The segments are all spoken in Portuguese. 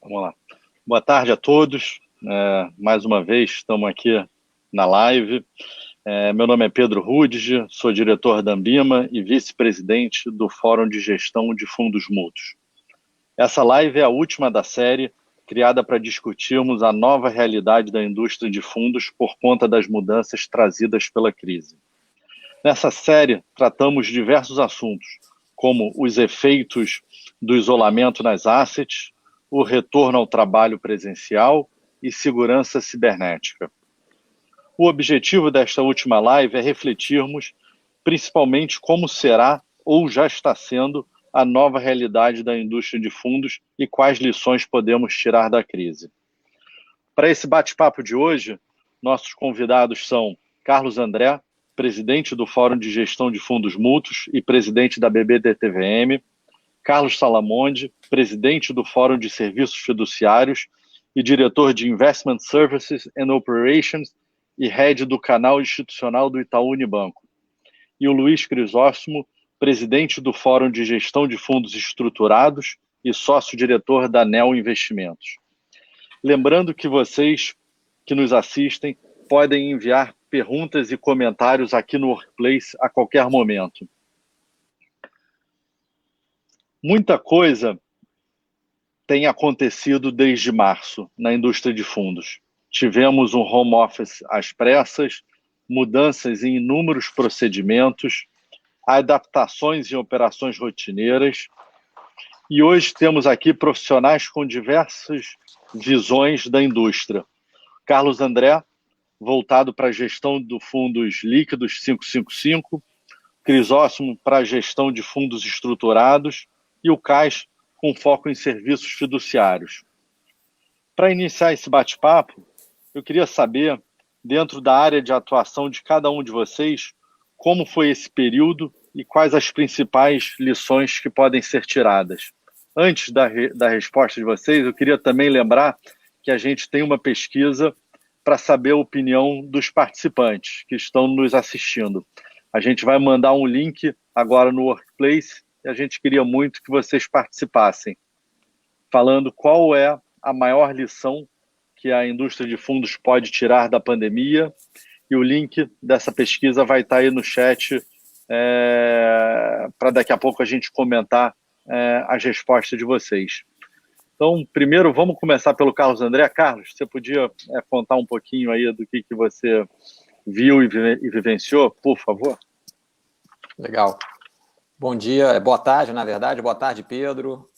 Vamos lá. Boa tarde a todos. Mais uma vez, estamos aqui na live. Meu nome é Pedro Rudige, sou diretor da Ambima e vice-presidente do Fórum de Gestão de Fundos Mútuos. Essa live é a última da série, criada para discutirmos a nova realidade da indústria de fundos por conta das mudanças trazidas pela crise. Nessa série, tratamos diversos assuntos, como os efeitos do isolamento nas assets, o retorno ao trabalho presencial e segurança cibernética. O objetivo desta última live é refletirmos principalmente como será ou já está sendo a nova realidade da indústria de fundos e quais lições podemos tirar da crise. Para esse bate-papo de hoje, nossos convidados são Carlos André, presidente do Fórum de Gestão de Fundos Mútuos e presidente da BBDTVM, Carlos Salamonde, presidente do Fórum de Serviços Fiduciários e diretor de Investment Services and Operations e head do canal institucional do Itaú Unibanco. E o Luiz Crisóstomo, presidente do Fórum de Gestão de Fundos Estruturados e sócio-diretor da Neo Investimentos. Lembrando que vocês que nos assistem podem enviar perguntas e comentários aqui no Workplace a qualquer momento. Muita coisa tem acontecido desde março na indústria de fundos. Tivemos um home office às pressas, mudanças em inúmeros procedimentos, adaptações em operações rotineiras, e hoje temos aqui profissionais com diversas visões da indústria. Carlos André, voltado para a gestão de fundos líquidos 555, Crisóstomo para a gestão de fundos estruturados e o Cais com foco em serviços fiduciários. Para iniciar esse bate-papo, eu queria saber, dentro da área de atuação de cada um de vocês, como foi esse período e quais as principais lições que podem ser tiradas. Antes da resposta de vocês, eu queria também lembrar que a gente tem uma pesquisa para saber a opinião dos participantes que estão nos assistindo. A gente vai mandar um link agora no Workplace e a gente queria muito que vocês participassem, falando qual é a maior lição que a indústria de fundos pode tirar da pandemia, e o link dessa pesquisa vai estar aí no chat para daqui a pouco a gente comentar as respostas de vocês. Então, primeiro, vamos começar pelo Carlos André. Carlos, você podia contar um pouquinho aí do que você viu e vivenciou, por favor? Legal. Bom dia, boa tarde, na verdade. Boa tarde, Pedro.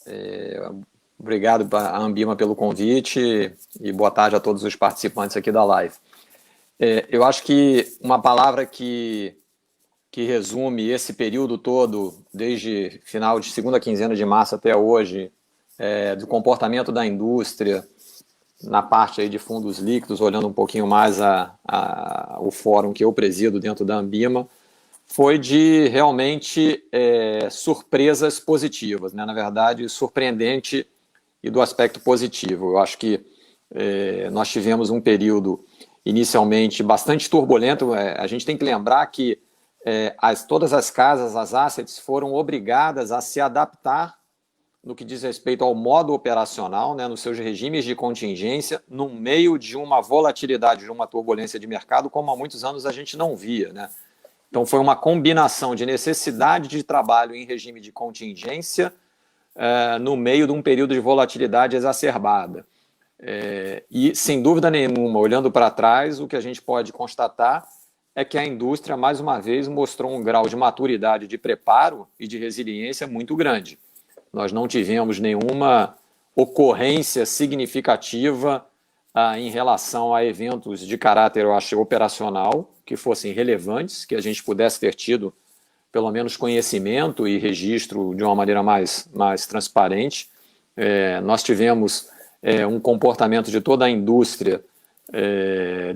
Obrigado à Ambima pelo convite e boa tarde a todos os participantes aqui da live. Eu acho que uma palavra que resume esse período todo, desde final de segunda quinzena de março até hoje, do comportamento da indústria, na parte aí de fundos líquidos, olhando um pouquinho mais o fórum que eu presido dentro da Ambima, foi de realmente surpresas positivas, né? Na verdade, surpreendente e do aspecto positivo. Eu acho que nós tivemos um período inicialmente bastante turbulento. A gente tem que lembrar que todas as casas, as assets, foram obrigadas a se adaptar no que diz respeito ao modo operacional, né, nos seus regimes de contingência, no meio de uma volatilidade, de uma turbulência de mercado, como há muitos anos a gente não via, né? Então foi uma combinação de necessidade de trabalho em regime de contingência no meio de um período de volatilidade exacerbada. E, sem dúvida nenhuma, olhando para trás, o que a gente pode constatar é que a indústria, mais uma vez, mostrou um grau de maturidade, de preparo e de resiliência muito grande. Nós não tivemos nenhuma ocorrência significativa em relação a eventos de caráter, eu acho, operacional, que fossem relevantes, que a gente pudesse ter tido pelo menos conhecimento e registro de uma maneira mais transparente. Nós tivemos um comportamento de toda a indústria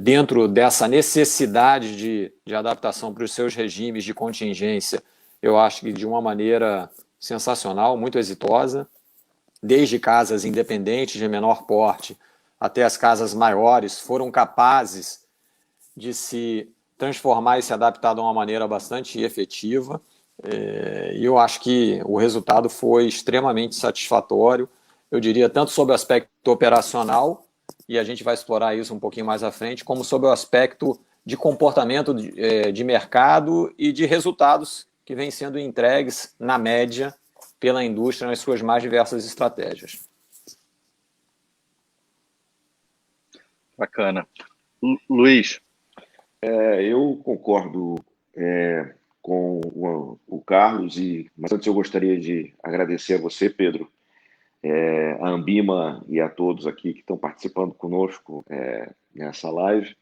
dentro dessa necessidade de adaptação para os seus regimes de contingência, eu acho que de uma maneira sensacional, muito exitosa, desde casas independentes de menor porte até as casas maiores, foram capazes de se transformar e se adaptar de uma maneira bastante efetiva, e eu acho que o resultado foi extremamente satisfatório. eu diria, tanto sobre o aspecto operacional, e a gente vai explorar isso um pouquinho mais à frente, como sobre o aspecto de comportamento de mercado e de resultados que vêm sendo entregues, na média, pela indústria nas suas mais diversas estratégias. Bacana. Luiz. Eu concordo com o Carlos, mas antes eu gostaria de agradecer a você, Pedro, a Ambima e a todos aqui que estão participando conosco nessa live.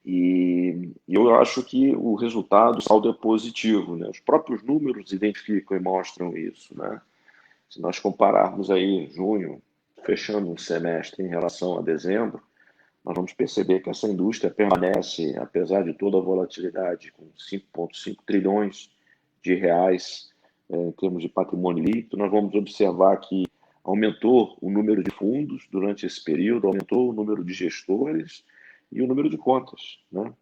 E eu acho que o resultado, o saldo é positivo, né? Os próprios números identificam e mostram isso, né? Se nós compararmos aí junho, fechando um semestre em relação a dezembro, nós vamos perceber que essa indústria permanece, apesar de toda a volatilidade, com 5,5 trilhões de reais em termos de patrimônio líquido. Nós vamos observar que aumentou o número de fundos durante esse período, aumentou o número de gestores e o número de contas, né?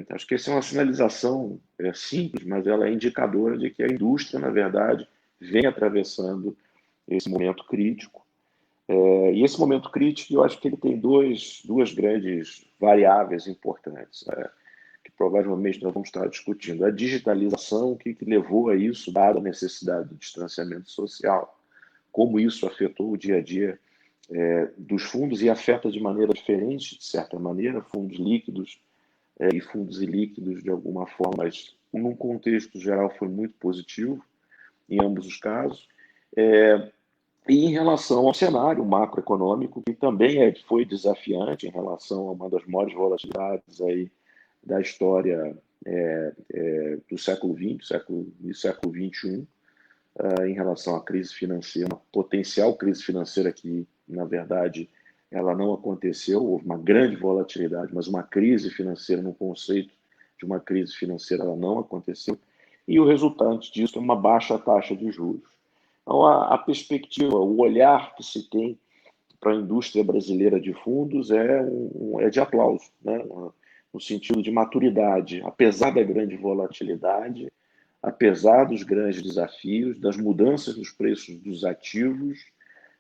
Acho que essa é uma sinalização simples, mas ela é indicadora de que a indústria, na verdade, vem atravessando esse momento crítico. E esse momento crítico, eu acho que ele tem duas grandes variáveis importantes, que provavelmente nós vamos estar discutindo. A digitalização, o que levou a isso, dada a necessidade do distanciamento social, como isso afetou o dia a dia dos fundos e afeta de maneira diferente, de certa maneira, fundos líquidos e fundos ilíquidos de alguma forma, mas num contexto geral foi muito positivo em ambos os casos. E em relação ao cenário macroeconômico, que também foi desafiante em relação a uma das maiores volatilidades aí da história do século XX e século XXI, em relação à crise financeira, uma potencial crise financeira que, na verdade, ela não aconteceu, houve uma grande volatilidade, mas uma crise financeira, no conceito de uma crise financeira, ela não aconteceu, e o resultante disso é uma baixa taxa de juros. Então, a perspectiva, o olhar que se tem para a indústria brasileira de fundos é de aplauso, né? No sentido de maturidade, apesar da grande volatilidade, apesar dos grandes desafios, das mudanças nos preços dos ativos,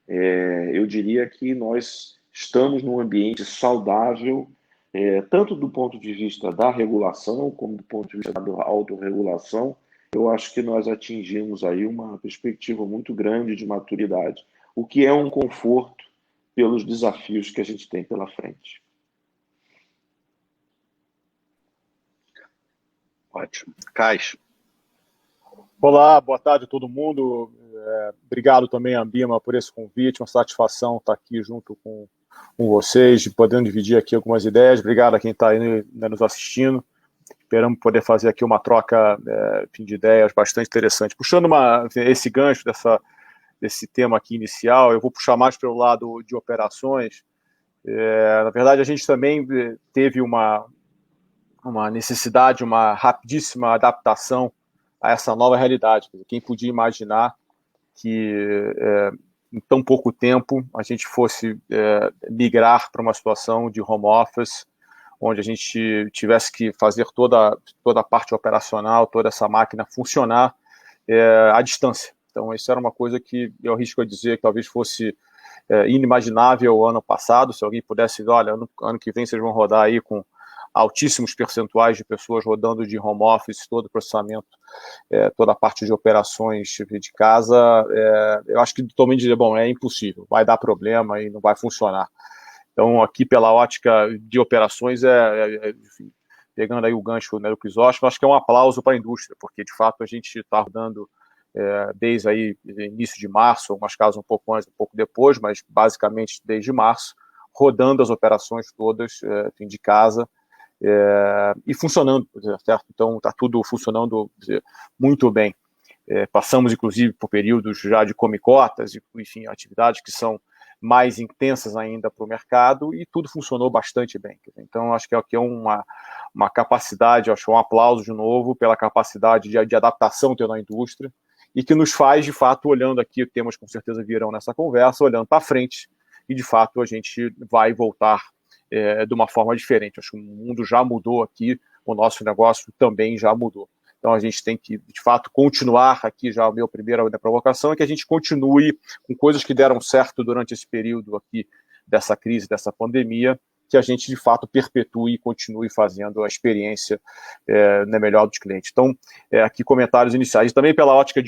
eu diria que nós estamos num ambiente saudável, tanto do ponto de vista da regulação, como do ponto de vista da autorregulação. Eu acho que nós atingimos aí uma perspectiva muito grande de maturidade, o que é um conforto pelos desafios que a gente tem pela frente. Ótimo. Cais. Olá, boa tarde a todo mundo. Obrigado também, Ambima, por esse convite. Uma satisfação estar aqui junto com vocês, podendo dividir aqui algumas ideias. Obrigado a quem está aí nos assistindo. Esperamos poder fazer aqui uma troca de ideias bastante interessante. Puxando esse gancho desse tema aqui inicial, eu vou puxar mais pelo lado de operações. Na verdade, a gente também teve uma necessidade, uma rapidíssima adaptação a essa nova realidade. Quem podia imaginar que em tão pouco tempo a gente fosse migrar para uma situação de home office, onde a gente tivesse que fazer toda a parte operacional, toda essa máquina funcionar à distância. Então, isso era uma coisa que eu arrisco a dizer que talvez fosse inimaginável ano passado. Se alguém pudesse dizer, olha, ano que vem vocês vão rodar aí com altíssimos percentuais de pessoas rodando de home office, todo o processamento, toda a parte de operações de casa, eu acho que totalmente dizer, bom, é impossível, vai dar problema e não vai funcionar. Então, aqui pela ótica de operações, enfim, pegando aí o gancho do Crisóstomo, acho que é um aplauso para a indústria, porque de fato a gente está rodando desde aí início de março, algumas casas um pouco antes, um pouco depois, mas basicamente desde março, rodando as operações todas de casa, e funcionando, certo? Então está tudo funcionando muito bem. Passamos inclusive por períodos já de come-cotas, enfim, atividades que são mais intensas ainda para o mercado, e tudo funcionou bastante bem. Então acho que aqui é uma capacidade, acho que um aplauso de novo pela capacidade de adaptação tendo na indústria, e que nos faz, de fato, olhando aqui, temas com certeza virão nessa conversa, olhando para frente, e de fato a gente vai voltar de uma forma diferente. Acho que o mundo já mudou aqui, o nosso negócio também já mudou. Então a gente tem que, de fato, continuar aqui, já a minha primeira provocação é que a gente continue com coisas que deram certo durante esse período aqui dessa crise, dessa pandemia, que a gente, de fato, perpetue e continue fazendo a experiência melhor dos clientes. Então, aqui comentários iniciais. E também pela ótica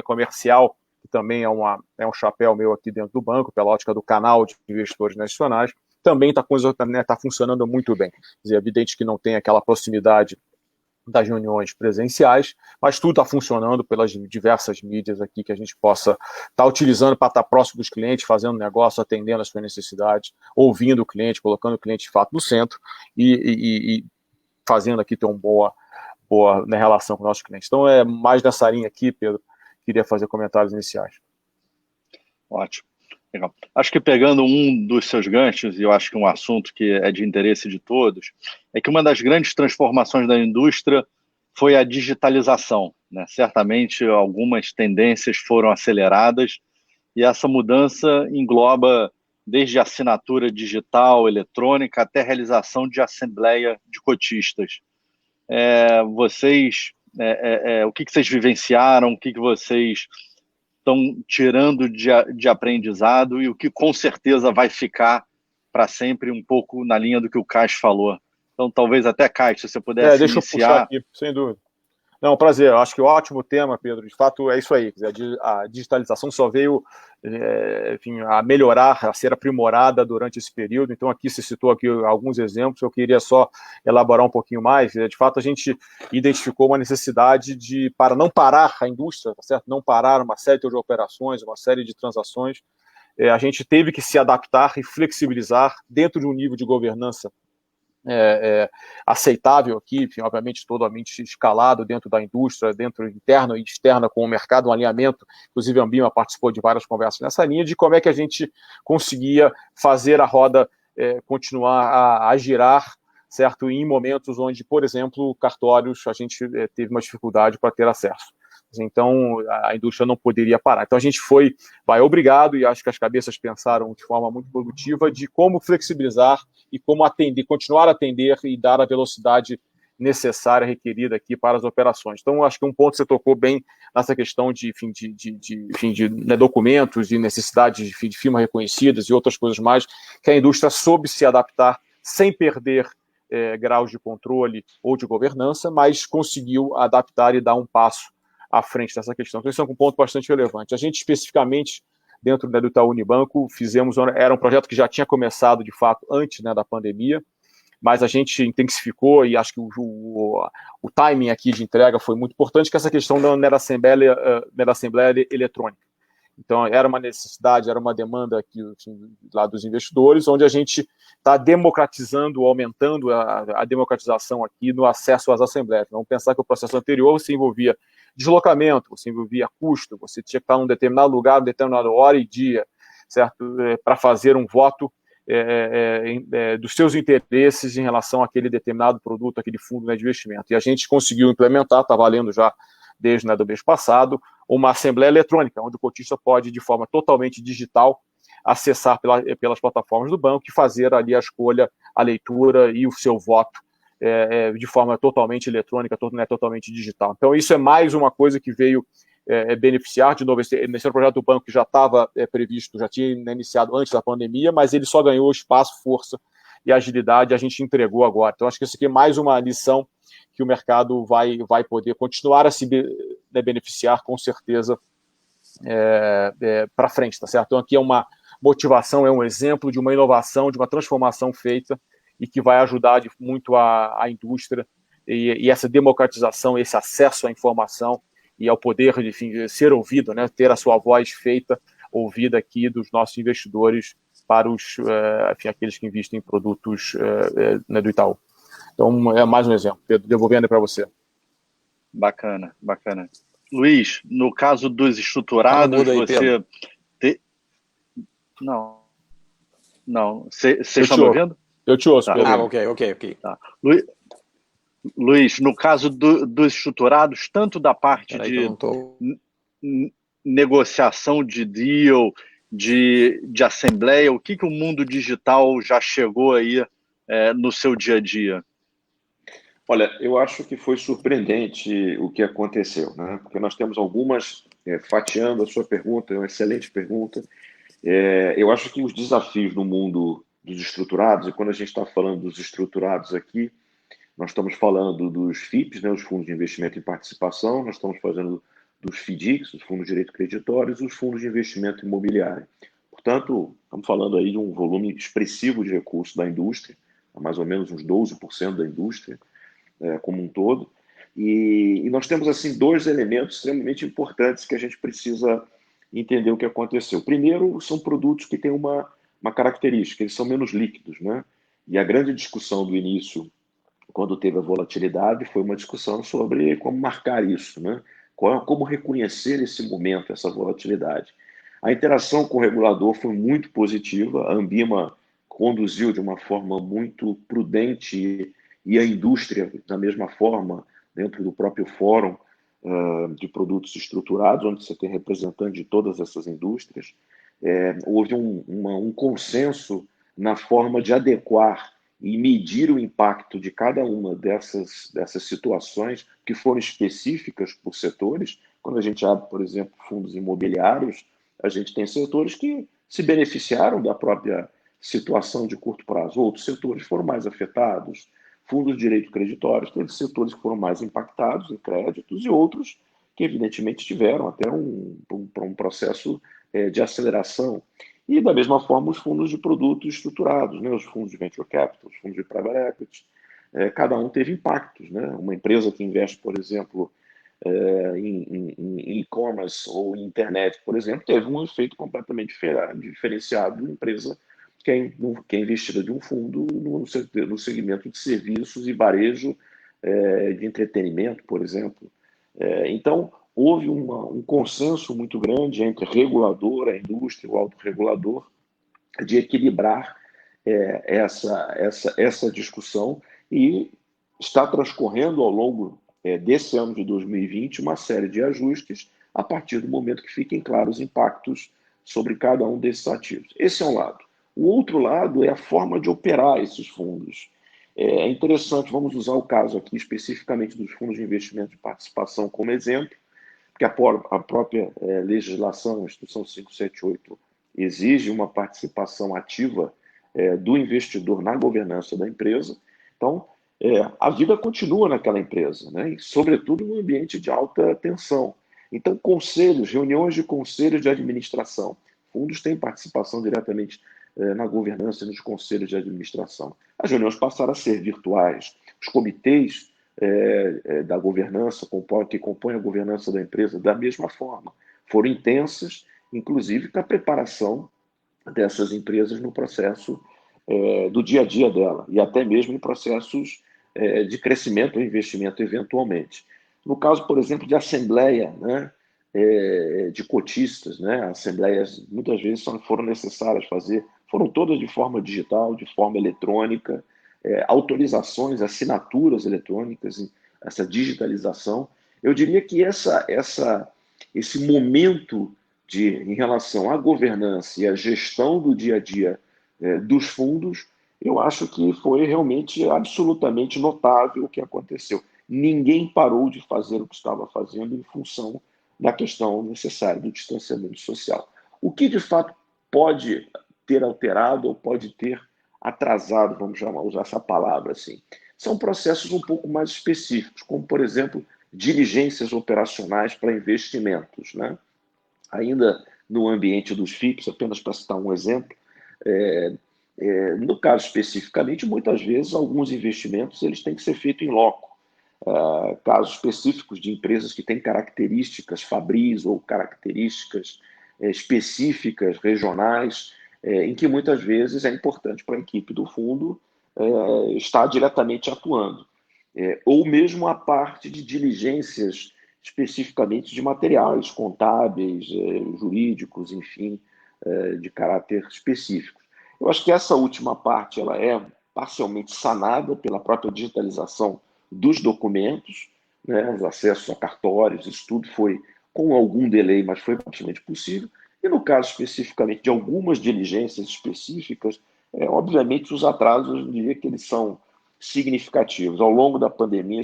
comercial, que também é um chapéu meu aqui dentro do banco, pela ótica do canal de investidores nacionais, também tá funcionando muito bem. Quer dizer, é evidente que não tem aquela proximidade das reuniões presenciais, mas tudo está funcionando pelas diversas mídias aqui que a gente possa estar utilizando para estar próximo dos clientes, fazendo negócio, atendendo as suas necessidades, ouvindo o cliente, colocando o cliente de fato no centro e fazendo aqui ter uma boa relação com nossos clientes. Então, é mais nessa linha aqui, Pedro, queria fazer comentários iniciais. Ótimo. Legal. Acho que pegando um dos seus ganchos, e eu acho que um assunto que é de interesse de todos, é que uma das grandes transformações da indústria foi a digitalização, né? Certamente algumas tendências foram aceleradas e essa mudança engloba desde assinatura digital, eletrônica, até realização de assembleia de cotistas. O que vocês vivenciaram, o que vocês estão tirando de aprendizado e o que com certeza vai ficar para sempre um pouco na linha do que o Caio falou. Então, talvez até, Caio, se você pudesse deixa iniciar... eu puxar aqui, sem dúvida. Não, prazer. Eu acho que ótimo tema, Pedro. De fato, é isso aí. A digitalização só veio a melhorar, a ser aprimorada durante esse período. Então, aqui se citou aqui alguns exemplos. Eu queria só elaborar um pouquinho mais. De fato, a gente identificou uma necessidade para não parar a indústria, tá certo? Não parar uma série de operações, uma série de transações. A gente teve que se adaptar e flexibilizar dentro de um nível de governança aceitável aqui, obviamente totalmente escalado dentro da indústria, dentro interna e externa com o mercado, um alinhamento, inclusive a Ambima participou de várias conversas nessa linha, de como é que a gente conseguia fazer a roda continuar a girar, certo, em momentos onde, por exemplo, cartórios, a gente teve uma dificuldade para ter acesso. Então, a indústria não poderia parar. Então, a gente vai obrigado, e acho que as cabeças pensaram de forma muito produtiva, de como flexibilizar e como atender, continuar a atender e dar a velocidade necessária, requerida aqui para as operações. Então, acho que um ponto que você tocou bem nessa questão de documentos e necessidade de firmas reconhecidas e outras coisas mais, que a indústria soube se adaptar sem perder graus de controle ou de governança, mas conseguiu adaptar e dar um passo à frente dessa questão. Então, isso é um ponto bastante relevante. A gente, especificamente, dentro do Itaú Unibanco, era um projeto que já tinha começado, de fato, antes da pandemia, mas a gente intensificou e acho que o timing aqui de entrega foi muito importante, que essa questão da assembleia eletrônica. Então, era uma necessidade, era uma demanda aqui lá dos investidores, onde a gente está democratizando, aumentando a democratização aqui no acesso às assembleias. Vamos pensar que o processo anterior você envolvia deslocamento, você envolvia custo, você tinha que estar num determinado lugar, numa determinada hora e dia, certo? Para fazer um voto dos seus interesses em relação àquele determinado produto, aquele fundo de investimento. E a gente conseguiu implementar, está valendo já desde do mês passado, uma assembleia eletrônica, onde o cotista pode, de forma totalmente digital, acessar pelas plataformas do banco e fazer ali a escolha, a leitura e o seu voto de forma totalmente eletrônica, totalmente digital. Então, isso é mais uma coisa que veio beneficiar, de novo, esse projeto do banco que já estava previsto, já tinha iniciado antes da pandemia, mas ele só ganhou espaço, força e agilidade, a gente entregou agora. Então, acho que isso aqui é mais uma lição que o mercado vai poder continuar a se beneficiar, com certeza, para frente, tá certo? Então, aqui é uma motivação, é um exemplo de uma inovação, de uma transformação feita e que vai ajudar muito a indústria e essa democratização, esse acesso à informação e ao poder de ser ouvido, né, ter a sua voz feita, ouvida aqui dos nossos investidores para aqueles que investem em produtos do Itaú. Então, é mais um exemplo. Pedro, devolvendo para você. Bacana, bacana. Luiz, no caso dos estruturados, você... Não. Vocês estão me ouvindo? Eu te ouço, tá. Pedro. Ok. Tá. Luiz, no caso dos estruturados, tanto da parte negociação de deal, de assembleia, o que o mundo digital já chegou aí no seu dia a dia? Olha, eu acho que foi surpreendente o que aconteceu, né? Porque nós temos algumas, fatiando a sua pergunta, é uma excelente pergunta. Eu acho que os desafios no mundo dos estruturados, e quando a gente está falando dos estruturados aqui, nós estamos falando dos FIPs, né, os fundos de investimento em participação, nós estamos fazendo dos FDICs, os fundos de direito creditórios, e os fundos de investimento imobiliário. Portanto, estamos falando aí de um volume expressivo de recursos da indústria, mais ou menos uns 12% da indústria, como um todo. E nós temos assim dois elementos extremamente importantes que a gente precisa entender o que aconteceu. Primeiro, são produtos que têm uma característica, eles são menos líquidos, né? E a grande discussão do início, quando teve a volatilidade, foi uma discussão sobre como marcar isso, né? Como reconhecer esse momento, essa volatilidade. A interação com o regulador foi muito positiva, a Anbima conduziu de uma forma muito prudente e a indústria, da mesma forma, dentro do próprio fórum de produtos estruturados, onde você tem representantes de todas essas indústrias, houve um consenso na forma de adequar e medir o impacto de cada uma dessas situações que foram específicas por setores. Quando a gente abre, por exemplo, fundos imobiliários, a gente tem setores que se beneficiaram da própria situação de curto prazo, outros setores foram mais afetados, fundos de direito creditórios, teve setores que foram mais impactados em créditos e outros que evidentemente tiveram até um processo de aceleração. E, da mesma forma, os fundos de produtos estruturados, né? Os fundos de venture capital, os fundos de private equity, cada um teve impactos, né? Uma empresa que investe, por exemplo, em e-commerce ou em internet, por exemplo, teve um efeito completamente diferenciado de uma empresa que é investida de um fundo no segmento de serviços e varejo de entretenimento, por exemplo. Então, houve um consenso muito grande entre regulador, a indústria, o autorregulador, de equilibrar essa discussão e está transcorrendo ao longo desse ano de 2020 uma série de ajustes a partir do momento que fiquem claros os impactos sobre cada um desses ativos. Esse é um lado. O outro lado é a forma de operar esses fundos. É interessante, vamos usar o caso aqui especificamente dos fundos de investimento de participação como exemplo, porque a própria legislação, a Instrução 578, exige uma participação ativa do investidor na governança da empresa. Então, a vida continua naquela empresa, né? E, sobretudo, num ambiente de alta tensão. Então, conselhos, reuniões de conselhos de administração. Fundos têm participação diretamente na governança e nos conselhos de administração. As reuniões passaram a ser virtuais. Os comitês da governança, que compõem a governança da empresa, da mesma forma, foram intensas, inclusive para a preparação dessas empresas no processo do dia a dia dela, e até mesmo em processos de crescimento ou investimento eventualmente. No caso, por exemplo, de assembleia, né, de cotistas, né, assembleias muitas vezes foram necessárias fazer, foram todas de forma digital, de forma eletrônica, autorizações, assinaturas eletrônicas, essa digitalização. Eu diria que esse momento em relação à governança e à gestão do dia a dia dos fundos, eu acho que foi realmente absolutamente notável o que aconteceu. Ninguém parou de fazer o que estava fazendo em função da questão necessária do distanciamento social. O que, de fato, pode ter alterado ou pode ter atrasado, vamos usar essa palavra assim, são processos um pouco mais específicos, como, por exemplo, diligências operacionais para investimentos, né? Ainda no ambiente dos FIPs, apenas para citar um exemplo, no caso especificamente, muitas vezes alguns investimentos eles têm que ser feitos em loco. Casos específicos de empresas que têm características fabris ou características específicas, regionais, em que muitas vezes é importante para a equipe do fundo estar diretamente atuando. Ou mesmo a parte de diligências especificamente de materiais contábeis, jurídicos, enfim, de caráter específico. Eu acho que essa última parte ela é parcialmente sanada pela própria digitalização dos documentos, né, os acessos a cartórios, isso tudo foi com algum delay, mas foi praticamente possível. E no caso especificamente de algumas diligências específicas, obviamente os atrasos, eu diria que eles são significativos. Ao longo da pandemia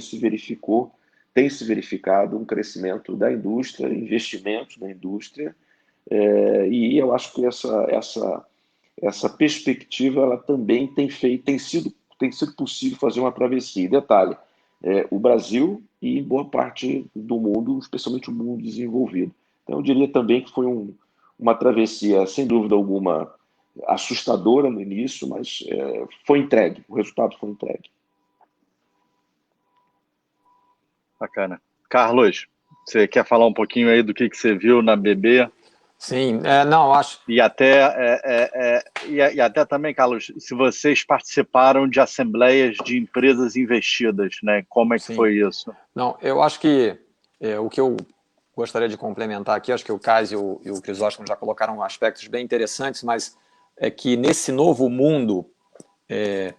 tem se verificado um crescimento da indústria, investimentos na indústria, e eu acho que essa perspectiva ela também tem sido possível fazer uma travessia. E detalhe, o Brasil e boa parte do mundo, especialmente o mundo desenvolvido. Então, eu diria também que foi uma travessia, sem dúvida alguma, assustadora no início, mas foi entregue, o resultado foi entregue. Bacana. Carlos, você quer falar um pouquinho aí do que você viu na BB? Sim, não, acho... E até também, Carlos, se vocês participaram de assembleias de empresas investidas, né? Como é que foi isso? Não, eu acho que o que eu gostaria de complementar aqui, acho que o Cássio e o Crisóstomo já colocaram aspectos bem interessantes, mas é que nesse novo mundo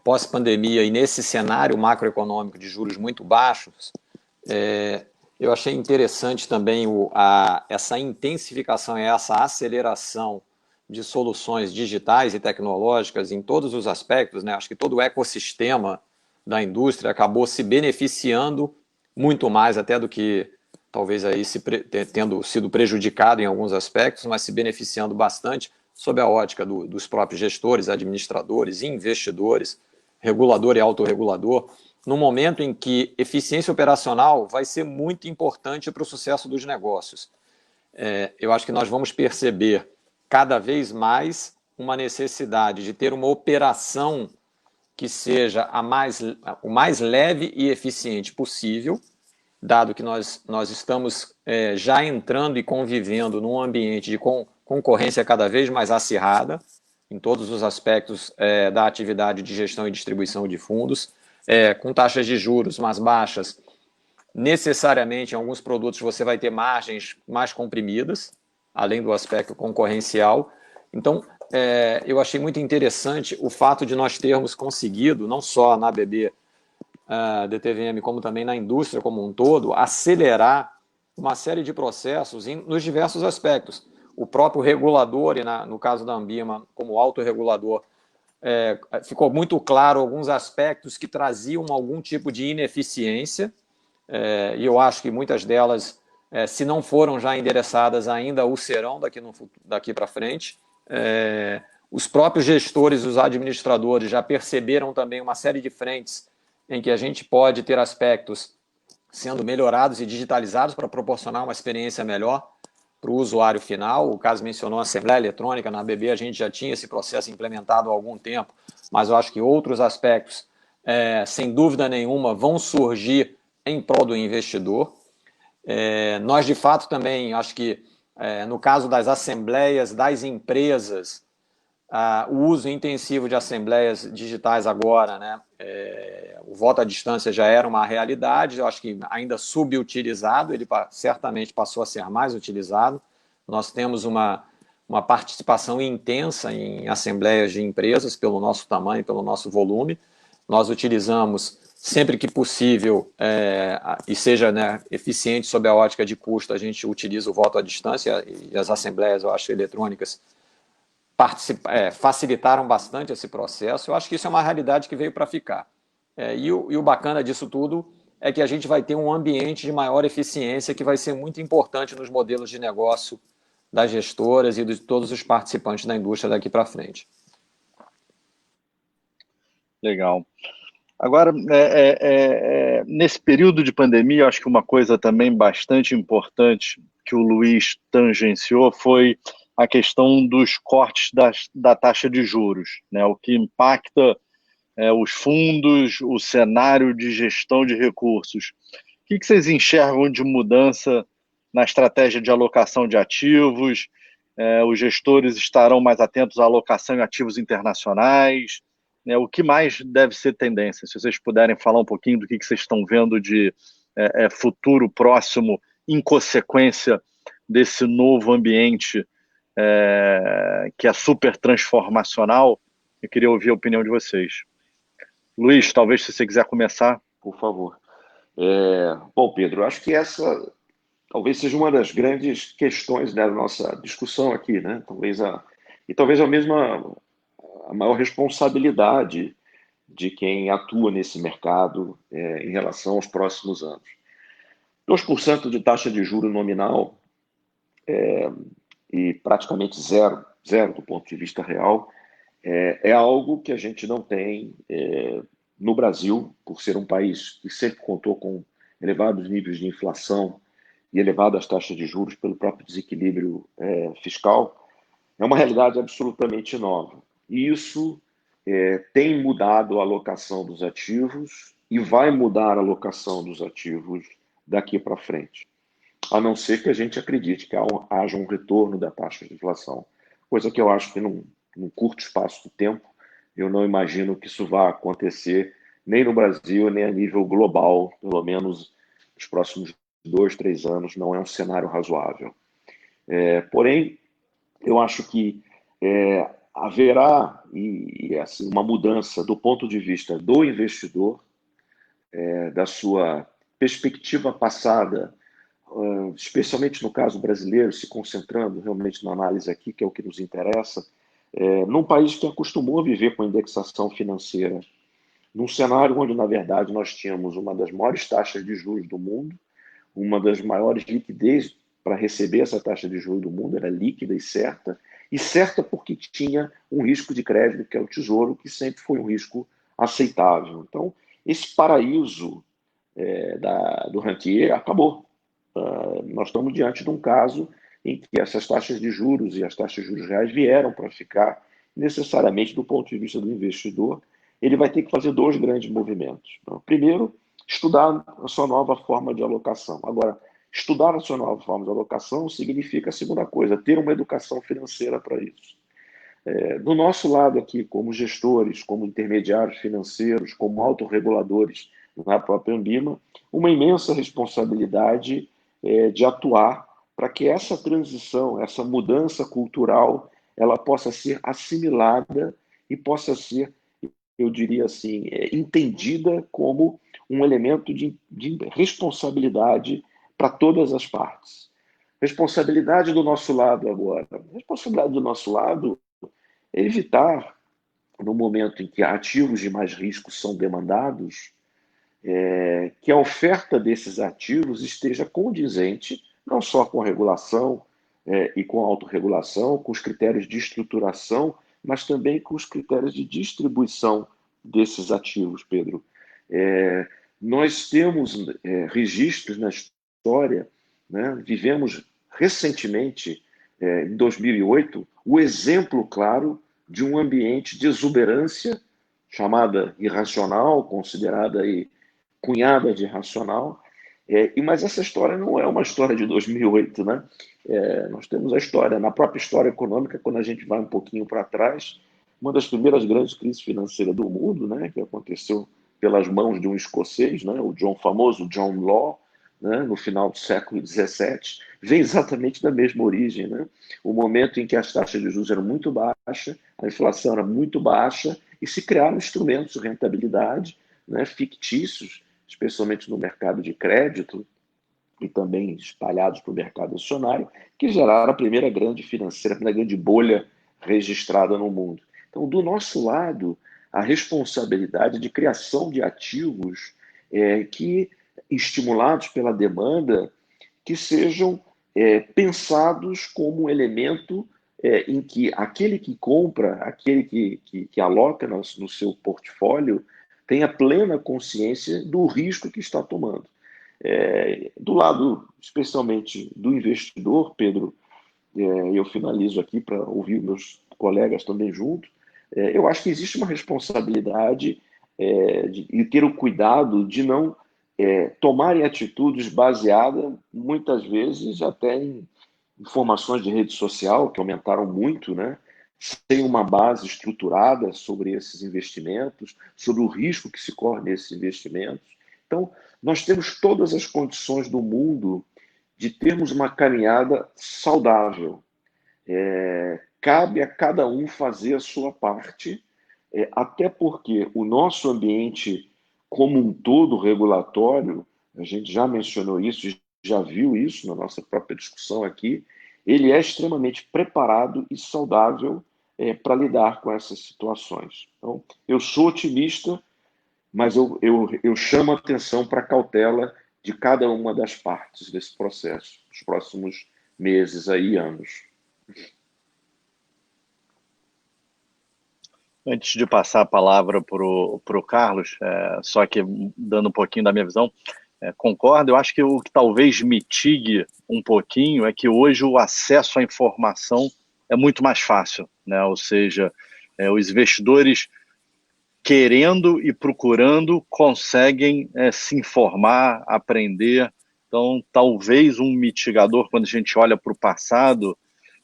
pós-pandemia e nesse cenário macroeconômico de juros muito baixos, eu achei interessante também essa intensificação e essa aceleração de soluções digitais e tecnológicas em todos os aspectos, né? Acho que todo o ecossistema da indústria acabou se beneficiando muito mais até do que talvez aí tendo sido prejudicado em alguns aspectos, mas se beneficiando bastante sob a ótica dos próprios gestores, administradores, investidores, regulador e autorregulador, no momento em que eficiência operacional vai ser muito importante para o sucesso dos negócios. Eu acho que nós vamos perceber cada vez mais uma necessidade de ter uma operação que seja o mais leve e eficiente possível, dado que nós estamos já entrando e convivendo num ambiente de concorrência cada vez mais acirrada, em todos os aspectos da atividade de gestão e distribuição de fundos, com taxas de juros mais baixas. Necessariamente, em alguns produtos, você vai ter margens mais comprimidas, além do aspecto concorrencial. Então, eu achei muito interessante o fato de nós termos conseguido, não só na BB DTVM, como também na indústria como um todo, acelerar uma série de processos nos diversos aspectos. O próprio regulador, e no caso da Ambima, como autorregulador, ficou muito claro alguns aspectos que traziam algum tipo de ineficiência, e eu acho que muitas delas, se não foram já endereçadas, ainda o serão daqui para frente. Os próprios gestores, os administradores já perceberam também uma série de frentes em que a gente pode ter aspectos sendo melhorados e digitalizados para proporcionar uma experiência melhor para o usuário final. O caso mencionou a Assembleia Eletrônica, na BB a gente já tinha esse processo implementado há algum tempo, mas eu acho que outros aspectos, sem dúvida nenhuma, vão surgir em prol do investidor. Nós, de fato, também, acho que no caso das assembleias das empresas, o uso intensivo de assembleias digitais agora, né, o voto à distância já era uma realidade, eu acho que ainda subutilizado, ele certamente passou a ser mais utilizado. Nós temos uma participação intensa em assembleias de empresas, pelo nosso tamanho, pelo nosso volume. Nós utilizamos, sempre que possível, e seja, né, eficiente sob a ótica de custo, a gente utiliza o voto à distância, e as assembleias, eu acho, eletrônicas, facilitaram bastante esse processo. Eu acho que isso é uma realidade que veio para ficar. E o bacana disso tudo é que a gente vai ter um ambiente de maior eficiência que vai ser muito importante nos modelos de negócio das gestoras e de todos os participantes da indústria daqui para frente. Legal. Agora, nesse período de pandemia, acho que uma coisa também bastante importante que o Luiz tangenciou foi a questão dos cortes da taxa de juros, né? O que impacta os fundos, o cenário de gestão de recursos. O que vocês enxergam de mudança na estratégia de alocação de ativos? Os gestores estarão mais atentos à alocação em ativos internacionais? O que mais deve ser tendência? Se vocês puderem falar um pouquinho do que vocês estão vendo de futuro próximo em consequência desse novo ambiente que é super transformacional, eu queria ouvir a opinião de vocês. Luiz, talvez se você quiser começar. Por favor. Bom, Pedro, acho que essa talvez seja uma das grandes questões da nossa discussão aqui, né? Talvez a maior responsabilidade de quem atua nesse mercado em relação aos próximos anos. 2% de taxa de juro nominal e praticamente zero do ponto de vista real, é algo que a gente não tem no Brasil, por ser um país que sempre contou com elevados níveis de inflação e elevadas taxas de juros pelo próprio desequilíbrio fiscal. É uma realidade absolutamente nova. E isso tem mudado a alocação dos ativos e vai mudar a alocação dos ativos daqui para frente, a não ser que a gente acredite que haja um retorno da taxa de inflação, coisa que eu acho que num curto espaço de tempo, eu não imagino que isso vá acontecer nem no Brasil, nem a nível global, pelo menos nos próximos 2, 3 anos, não é um cenário razoável. Porém, eu acho que haverá assim, uma mudança do ponto de vista do investidor, da sua perspectiva passada, especialmente no caso brasileiro, se concentrando realmente na análise aqui, que é o que nos interessa, num país que acostumou a viver com indexação financeira, num cenário onde, na verdade, nós tínhamos uma das maiores taxas de juros do mundo, uma das maiores liquidez para receber essa taxa de juros do mundo, era líquida e certa porque tinha um risco de crédito, que é o Tesouro, que sempre foi um risco aceitável. Então, esse paraíso do rentier acabou. Nós estamos diante de um caso em que essas taxas de juros e as taxas de juros reais vieram para ficar, necessariamente do ponto de vista do investidor, ele vai ter que fazer 2 grandes movimentos. Então, primeiro, estudar a sua nova forma de alocação. Agora, estudar a sua nova forma de alocação significa a segunda coisa, ter uma educação financeira para isso. Do nosso lado aqui, como gestores, como intermediários financeiros, como autorreguladores na própria Ambima, uma imensa responsabilidade de atuar para que essa transição, essa mudança cultural, ela possa ser assimilada e possa ser, eu diria assim, entendida como um elemento de responsabilidade para todas as partes. Responsabilidade do nosso lado agora. Responsabilidade do nosso lado é evitar, no momento em que ativos de mais risco são demandados, que a oferta desses ativos esteja condizente, não só com a regulação e com a autorregulação, com os critérios de estruturação, mas também com os critérios de distribuição desses ativos, Pedro. Nós temos registros na história, né? Vivemos recentemente, em 2008, o exemplo claro de um ambiente de exuberância, chamada irracional, considerada aí cunhada de racional, mas essa história não é uma história de 2008, né? Nós temos a história, na própria história econômica, quando a gente vai um pouquinho para trás, uma das primeiras grandes crises financeiras do mundo, né, que aconteceu pelas mãos de um escocês, né, o famoso John Law, né, no final do século XVII, vem exatamente da mesma origem, né? O momento em que as taxas de juros eram muito baixas, a inflação era muito baixa e se criaram instrumentos de rentabilidade, né, fictícios, especialmente no mercado de crédito e também espalhados para o mercado acionário, que geraram a primeira grande financeira, a primeira grande bolha registrada no mundo. Então, do nosso lado, a responsabilidade de criação de ativos que, estimulados pela demanda, que sejam pensados como um elemento em que aquele que compra, aquele que aloca no seu portfólio, tenha plena consciência do risco que está tomando. Do lado, especialmente do investidor, Pedro, eu finalizo aqui para ouvir meus colegas também junto, eu acho que existe uma responsabilidade de ter o cuidado de não tomarem atitudes baseadas, muitas vezes, até em informações de rede social, que aumentaram muito, né? Sem uma base estruturada sobre esses investimentos, sobre o risco que se corre nesses investimentos. Então, nós temos todas as condições do mundo de termos uma caminhada saudável. Cabe a cada um fazer a sua parte, até porque o nosso ambiente como um todo regulatório, a gente já mencionou isso, já viu isso na nossa própria discussão aqui, ele é extremamente preparado e saudável para lidar com essas situações. Então, eu sou otimista, mas eu chamo a atenção para a cautela de cada uma das partes desse processo, nos próximos meses, aí, anos. Antes de passar a palavra para o Carlos, só que dando um pouquinho da minha visão, concordo, eu acho que o que talvez mitigue um pouquinho é que hoje o acesso à informação é muito mais fácil, né? Ou seja, os investidores querendo e procurando conseguem se informar, aprender. Então, talvez um mitigador, quando a gente olha para o passado,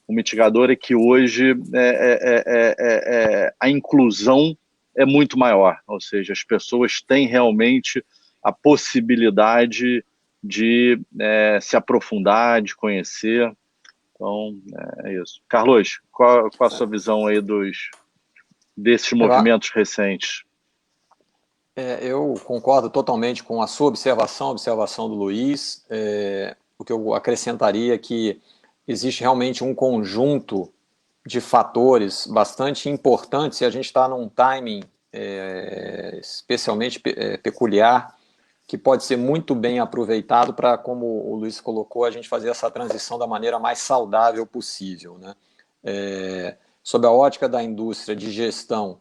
o mitigador é que hoje a inclusão é muito maior, ou seja, as pessoas têm realmente a possibilidade de se aprofundar, de conhecer. Então, é isso. Carlos, qual a sua visão aí desses movimentos recentes? Eu concordo totalmente com a sua observação, a observação do Luiz. O que eu acrescentaria é que existe realmente um conjunto de fatores bastante importantes e a gente está num timing especialmente peculiar, que pode ser muito bem aproveitado para, como o Luiz colocou, a gente fazer essa transição da maneira mais saudável possível, né? Sob a ótica da indústria de gestão,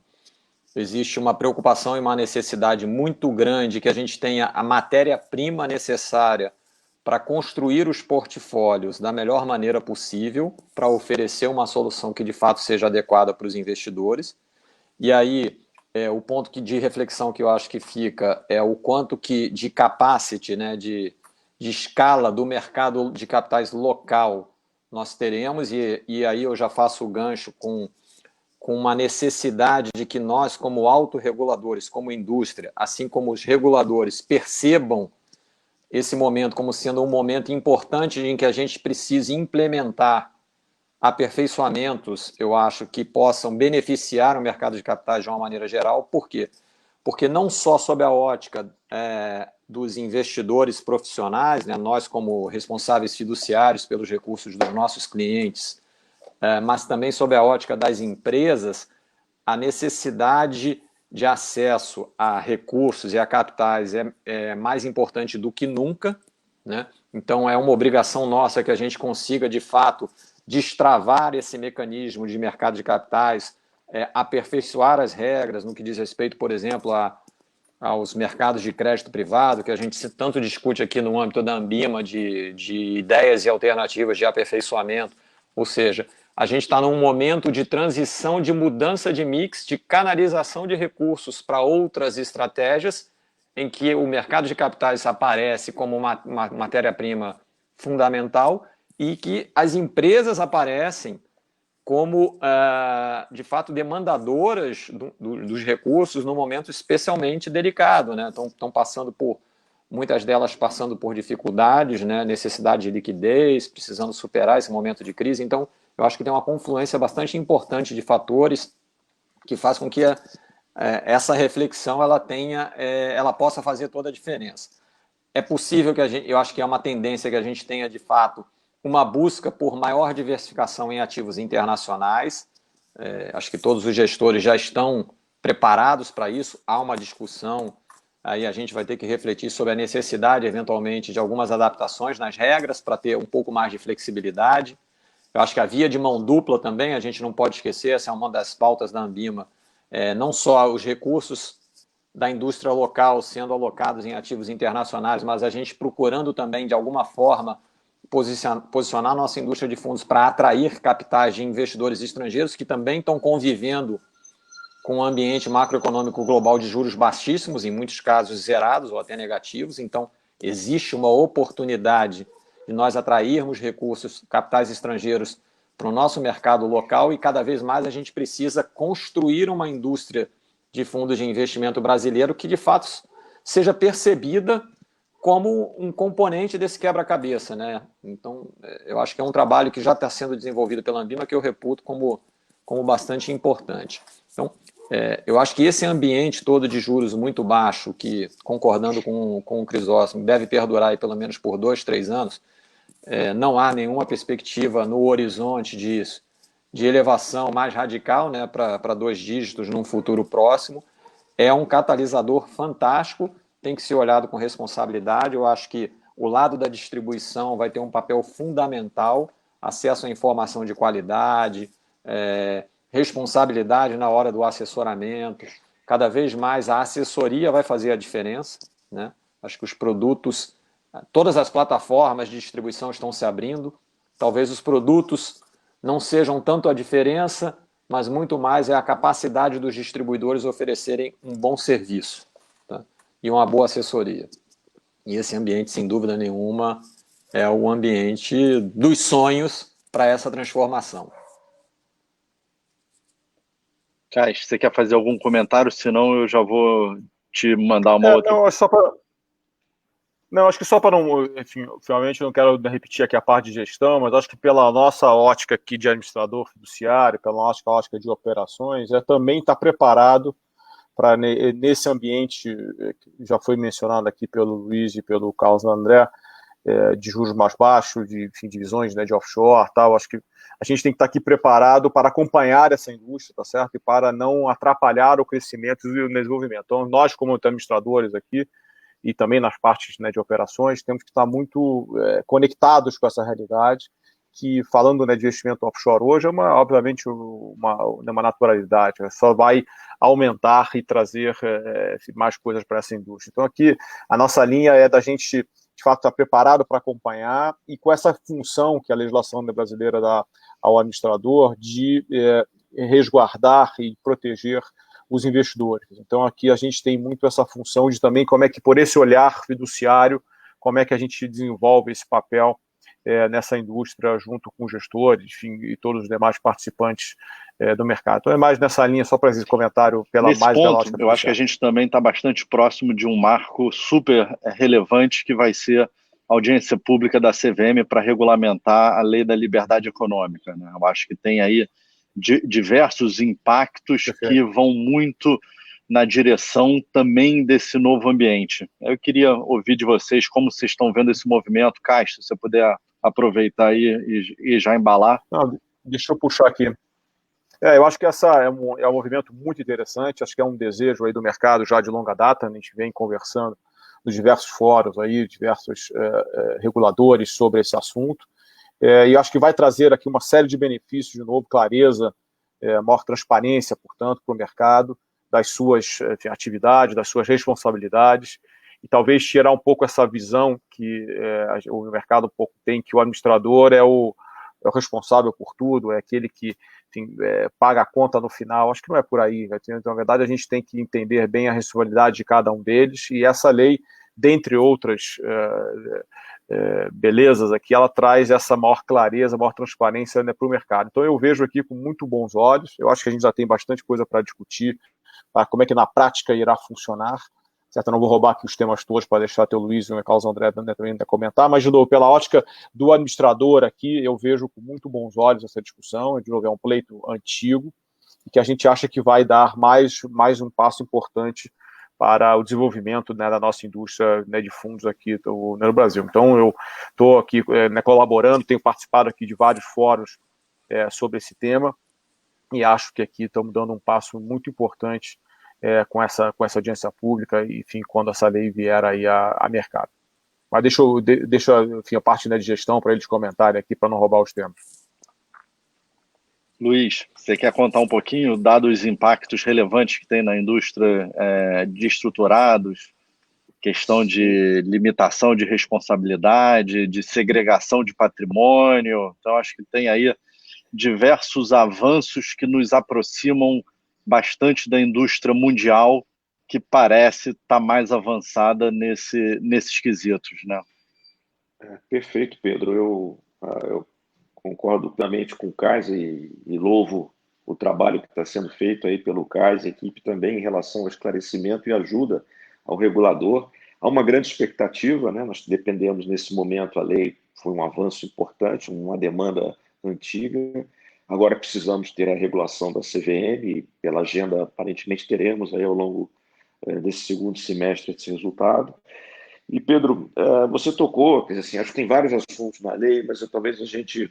existe uma preocupação e uma necessidade muito grande que a gente tenha a matéria-prima necessária para construir os portfólios da melhor maneira possível, para oferecer uma solução que de fato seja adequada para os investidores. E aí, o ponto de reflexão que eu acho que fica é o quanto que de capacity, né, de escala do mercado de capitais local nós teremos, e aí eu já faço o gancho com uma necessidade de que nós, como autorreguladores, como indústria, assim como os reguladores, percebam esse momento como sendo um momento importante em que a gente precise implementar aperfeiçoamentos, eu acho, que possam beneficiar o mercado de capitais de uma maneira geral. Por quê? Porque não só sob a ótica dos investidores profissionais, né, nós como responsáveis fiduciários pelos recursos dos nossos clientes, mas também sob a ótica das empresas, a necessidade de acesso a recursos e a capitais é mais importante do que nunca, né? Então é uma obrigação nossa que a gente consiga, de fato, destravar esse mecanismo de mercado de capitais, aperfeiçoar as regras no que diz respeito, por exemplo, aos mercados de crédito privado, que a gente tanto discute aqui no âmbito da Ambima, de ideias e alternativas de aperfeiçoamento. Ou seja, a gente está num momento de transição, de mudança de mix, de canalização de recursos para outras estratégias, em que o mercado de capitais aparece como uma matéria-prima fundamental e que as empresas aparecem como, de fato, demandadoras dos recursos num momento especialmente delicado, né? Estão passando por, muitas delas passando por dificuldades, né? Necessidade de liquidez, precisando superar esse momento de crise. Então, eu acho que tem uma confluência bastante importante de fatores que faz com que essa reflexão ela possa fazer toda a diferença. É possível que eu acho que é uma tendência que a gente tenha, de fato, uma busca por maior diversificação em ativos internacionais. Acho que todos os gestores já estão preparados para isso. Há uma discussão, aí a gente vai ter que refletir sobre a necessidade, eventualmente, de algumas adaptações nas regras para ter um pouco mais de flexibilidade. Eu acho que a via de mão dupla também, a gente não pode esquecer, essa é uma das pautas da Ambima, não só os recursos da indústria local sendo alocados em ativos internacionais, mas a gente procurando também, de alguma forma, posicionar a nossa indústria de fundos para atrair capitais de investidores estrangeiros que também estão convivendo com um ambiente macroeconômico global de juros baixíssimos, em muitos casos zerados ou até negativos. Então, existe uma oportunidade de nós atrairmos recursos, capitais estrangeiros para o nosso mercado local, e cada vez mais a gente precisa construir uma indústria de fundos de investimento brasileiro que, de fato, seja percebida como um componente desse quebra-cabeça, né? Então, eu acho que é um trabalho que já está sendo desenvolvido pela Ambima, que eu reputo como bastante importante. Então, eu acho que esse ambiente todo de juros muito baixo, que, concordando com o Crisóstomo, deve perdurar aí pelo menos por 2, 3 anos, não há nenhuma perspectiva no horizonte disso, de elevação mais radical, né, para 2 dígitos num futuro próximo. É um catalisador fantástico, tem que ser olhado com responsabilidade. Eu acho que o lado da distribuição vai ter um papel fundamental, acesso à informação de qualidade, responsabilidade na hora do assessoramento. Cada vez mais a assessoria vai fazer a diferença, né? Acho que os produtos, todas as plataformas de distribuição estão se abrindo. Talvez os produtos não sejam tanto a diferença, mas muito mais é a capacidade dos distribuidores oferecerem um bom serviço, tá? E uma boa assessoria. E esse ambiente, sem dúvida nenhuma, é o ambiente dos sonhos para essa transformação. Caio, você quer fazer algum comentário? Senão eu já vou te mandar uma outra. Não, acho que só para não, enfim, finalmente eu não quero repetir aqui a parte de gestão, mas acho que pela nossa ótica aqui de administrador fiduciário, pela nossa ótica de operações, também estar preparado para, nesse ambiente, que já foi mencionado aqui pelo Luiz e pelo Carlos André, de juros mais baixos, de divisões, né, de offshore, tal. Acho que a gente tem que estar aqui preparado para acompanhar essa indústria, tá certo? E para não atrapalhar o crescimento e o desenvolvimento. Então, nós, como administradores aqui, e também nas partes, né, de operações, temos que estar muito conectados com essa realidade, que, falando, né, de investimento offshore hoje, é obviamente uma naturalidade, só vai aumentar e trazer mais coisas para essa indústria. Então, aqui, a nossa linha é da gente, de fato, estar preparado para acompanhar, e com essa função que a legislação brasileira dá ao administrador de resguardar e proteger os investidores. Então, aqui a gente tem muito essa função de também como é que, por esse olhar fiduciário, como é que a gente desenvolve esse papel nessa indústria junto com os gestores, enfim, e todos os demais participantes do mercado. Então, é mais nessa linha, só para esse comentário, Nesse pela ponto, eu acho que a gente também está bastante próximo de um marco super relevante, que vai ser a audiência pública da CVM para regulamentar a lei da liberdade econômica, né? Eu acho que tem aí diversos impactos que vão muito na direção também desse novo ambiente. Eu queria ouvir de vocês como vocês estão vendo esse movimento. Caixa, se você puder aproveitar aí e já embalar. Não, deixa eu puxar aqui. Eu acho que essa é um movimento muito interessante, acho que é um desejo aí do mercado já de longa data, a gente vem conversando nos diversos fóruns aí, diversos reguladores sobre esse assunto. E acho que vai trazer aqui uma série de benefícios, de novo, clareza, maior transparência, portanto, para o mercado, das suas atividades, das suas responsabilidades, e talvez tirar um pouco essa visão que o mercado um pouco tem, que o administrador é o responsável por tudo, é aquele que, enfim, paga a conta no final. Acho que não é por aí. Então, na verdade, a gente tem que entender bem a responsabilidade de cada um deles, e essa lei, dentre outras belezas aqui, ela traz essa maior clareza, maior transparência, né, para o mercado. Então eu vejo aqui com muito bons olhos. Eu acho que a gente já tem bastante coisa para discutir, como é que na prática irá funcionar. Certo? Eu não vou roubar aqui os temas todos para deixar até o Luiz e o Carlos André também comentar, mas, de novo, pela ótica do administrador aqui, eu vejo com muito bons olhos essa discussão. De novo, é um pleito antigo, e que a gente acha que vai dar mais um passo importante para o desenvolvimento, né, da nossa indústria, né, de fundos aqui no Brasil. Então, eu estou aqui colaborando, tenho participado aqui de vários fóruns sobre esse tema, e acho que aqui estamos dando um passo muito importante com essa audiência pública, e, enfim, quando essa lei vier aí a mercado. Mas deixa enfim, a parte, né, de gestão para eles comentarem aqui, para não roubar os temas. Luiz, você quer contar um pouquinho, dados os impactos relevantes que tem na indústria de estruturados, questão de limitação de responsabilidade, de segregação de patrimônio? Então, acho que tem aí diversos avanços que nos aproximam bastante da indústria mundial, que parece estar mais avançada nesses quesitos, né? Perfeito, Pedro. Eu concordo plenamente com o Cais e louvo o trabalho que está sendo feito aí pelo Cais, a equipe também, em relação ao esclarecimento e ajuda ao regulador. Há uma grande expectativa, né? Nós dependemos nesse momento, a lei foi um avanço importante, uma demanda antiga. Agora precisamos ter a regulação da CVM, e pela agenda aparentemente teremos aí ao longo desse segundo semestre esse resultado. E, Pedro, você tocou, quer dizer, assim, acho que tem vários assuntos na lei, mas talvez a gente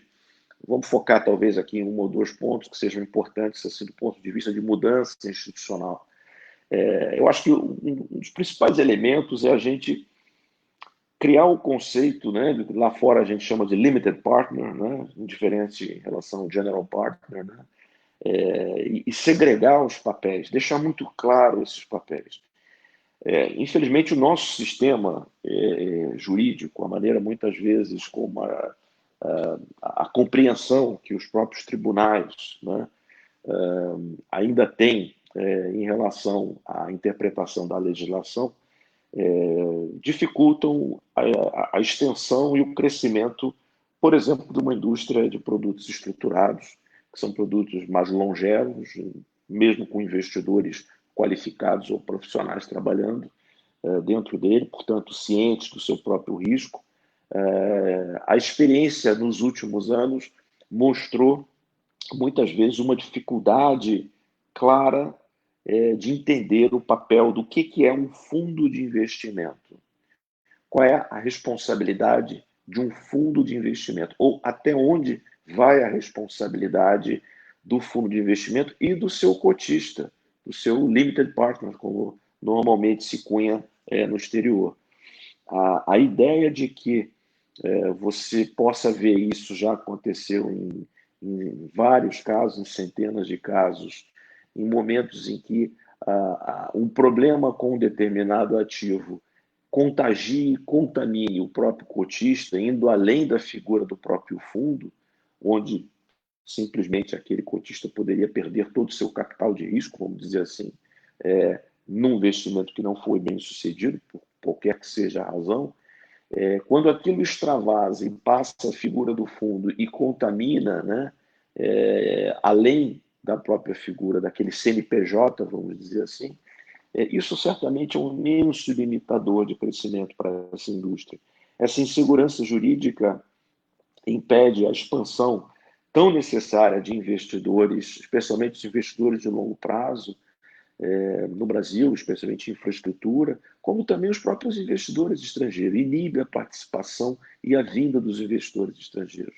Vamos focar talvez aqui em um ou dois pontos que sejam importantes assim, do ponto de vista de mudança institucional. Eu acho que um dos principais elementos é a gente criar o conceito, né, lá fora a gente chama de limited partner, né, diferente em relação ao general partner, né, e segregar os papéis, deixar muito claro esses papéis. Infelizmente, o nosso sistema jurídico, a maneira muitas vezes como a compreensão que os próprios tribunais, né, ainda têm em relação à interpretação da legislação, dificultam a extensão e o crescimento, por exemplo, de uma indústria de produtos estruturados, que são produtos mais longevos, mesmo com investidores qualificados ou profissionais trabalhando dentro dele, portanto, cientes do seu próprio risco. A experiência nos últimos anos mostrou, muitas vezes, uma dificuldade clara de entender o papel do que é um fundo de investimento. Qual é a responsabilidade de um fundo de investimento? Ou até onde vai a responsabilidade do fundo de investimento e do seu cotista, do seu limited partner, como normalmente se cunha no exterior. A ideia de que você possa ver isso já aconteceu em vários casos, em centenas de casos, em momentos em que um problema com um determinado ativo contagie e contamine o próprio cotista, indo além da figura do próprio fundo, onde simplesmente aquele cotista poderia perder todo o seu capital de risco, vamos dizer assim, num investimento que não foi bem sucedido, por qualquer que seja a razão. Quando aquilo extravasa e passa a figura do fundo e contamina, né, além da própria figura daquele CNPJ, vamos dizer assim, isso certamente é um imenso limitador de crescimento para essa indústria. Essa insegurança jurídica impede a expansão tão necessária de investidores, especialmente os investidores de longo prazo, no Brasil, especialmente em infraestrutura, como também os próprios investidores estrangeiros, inibe a participação e a vinda dos investidores estrangeiros.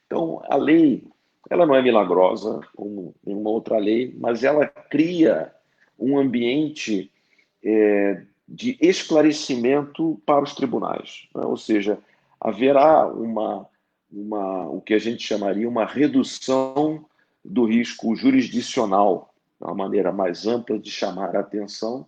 Então, a lei, ela não é milagrosa, como nenhuma outra lei, mas ela cria um ambiente de esclarecimento para os tribunais, né? Ou seja, haverá o que a gente chamaria uma redução do risco jurisdicional, uma maneira mais ampla de chamar a atenção,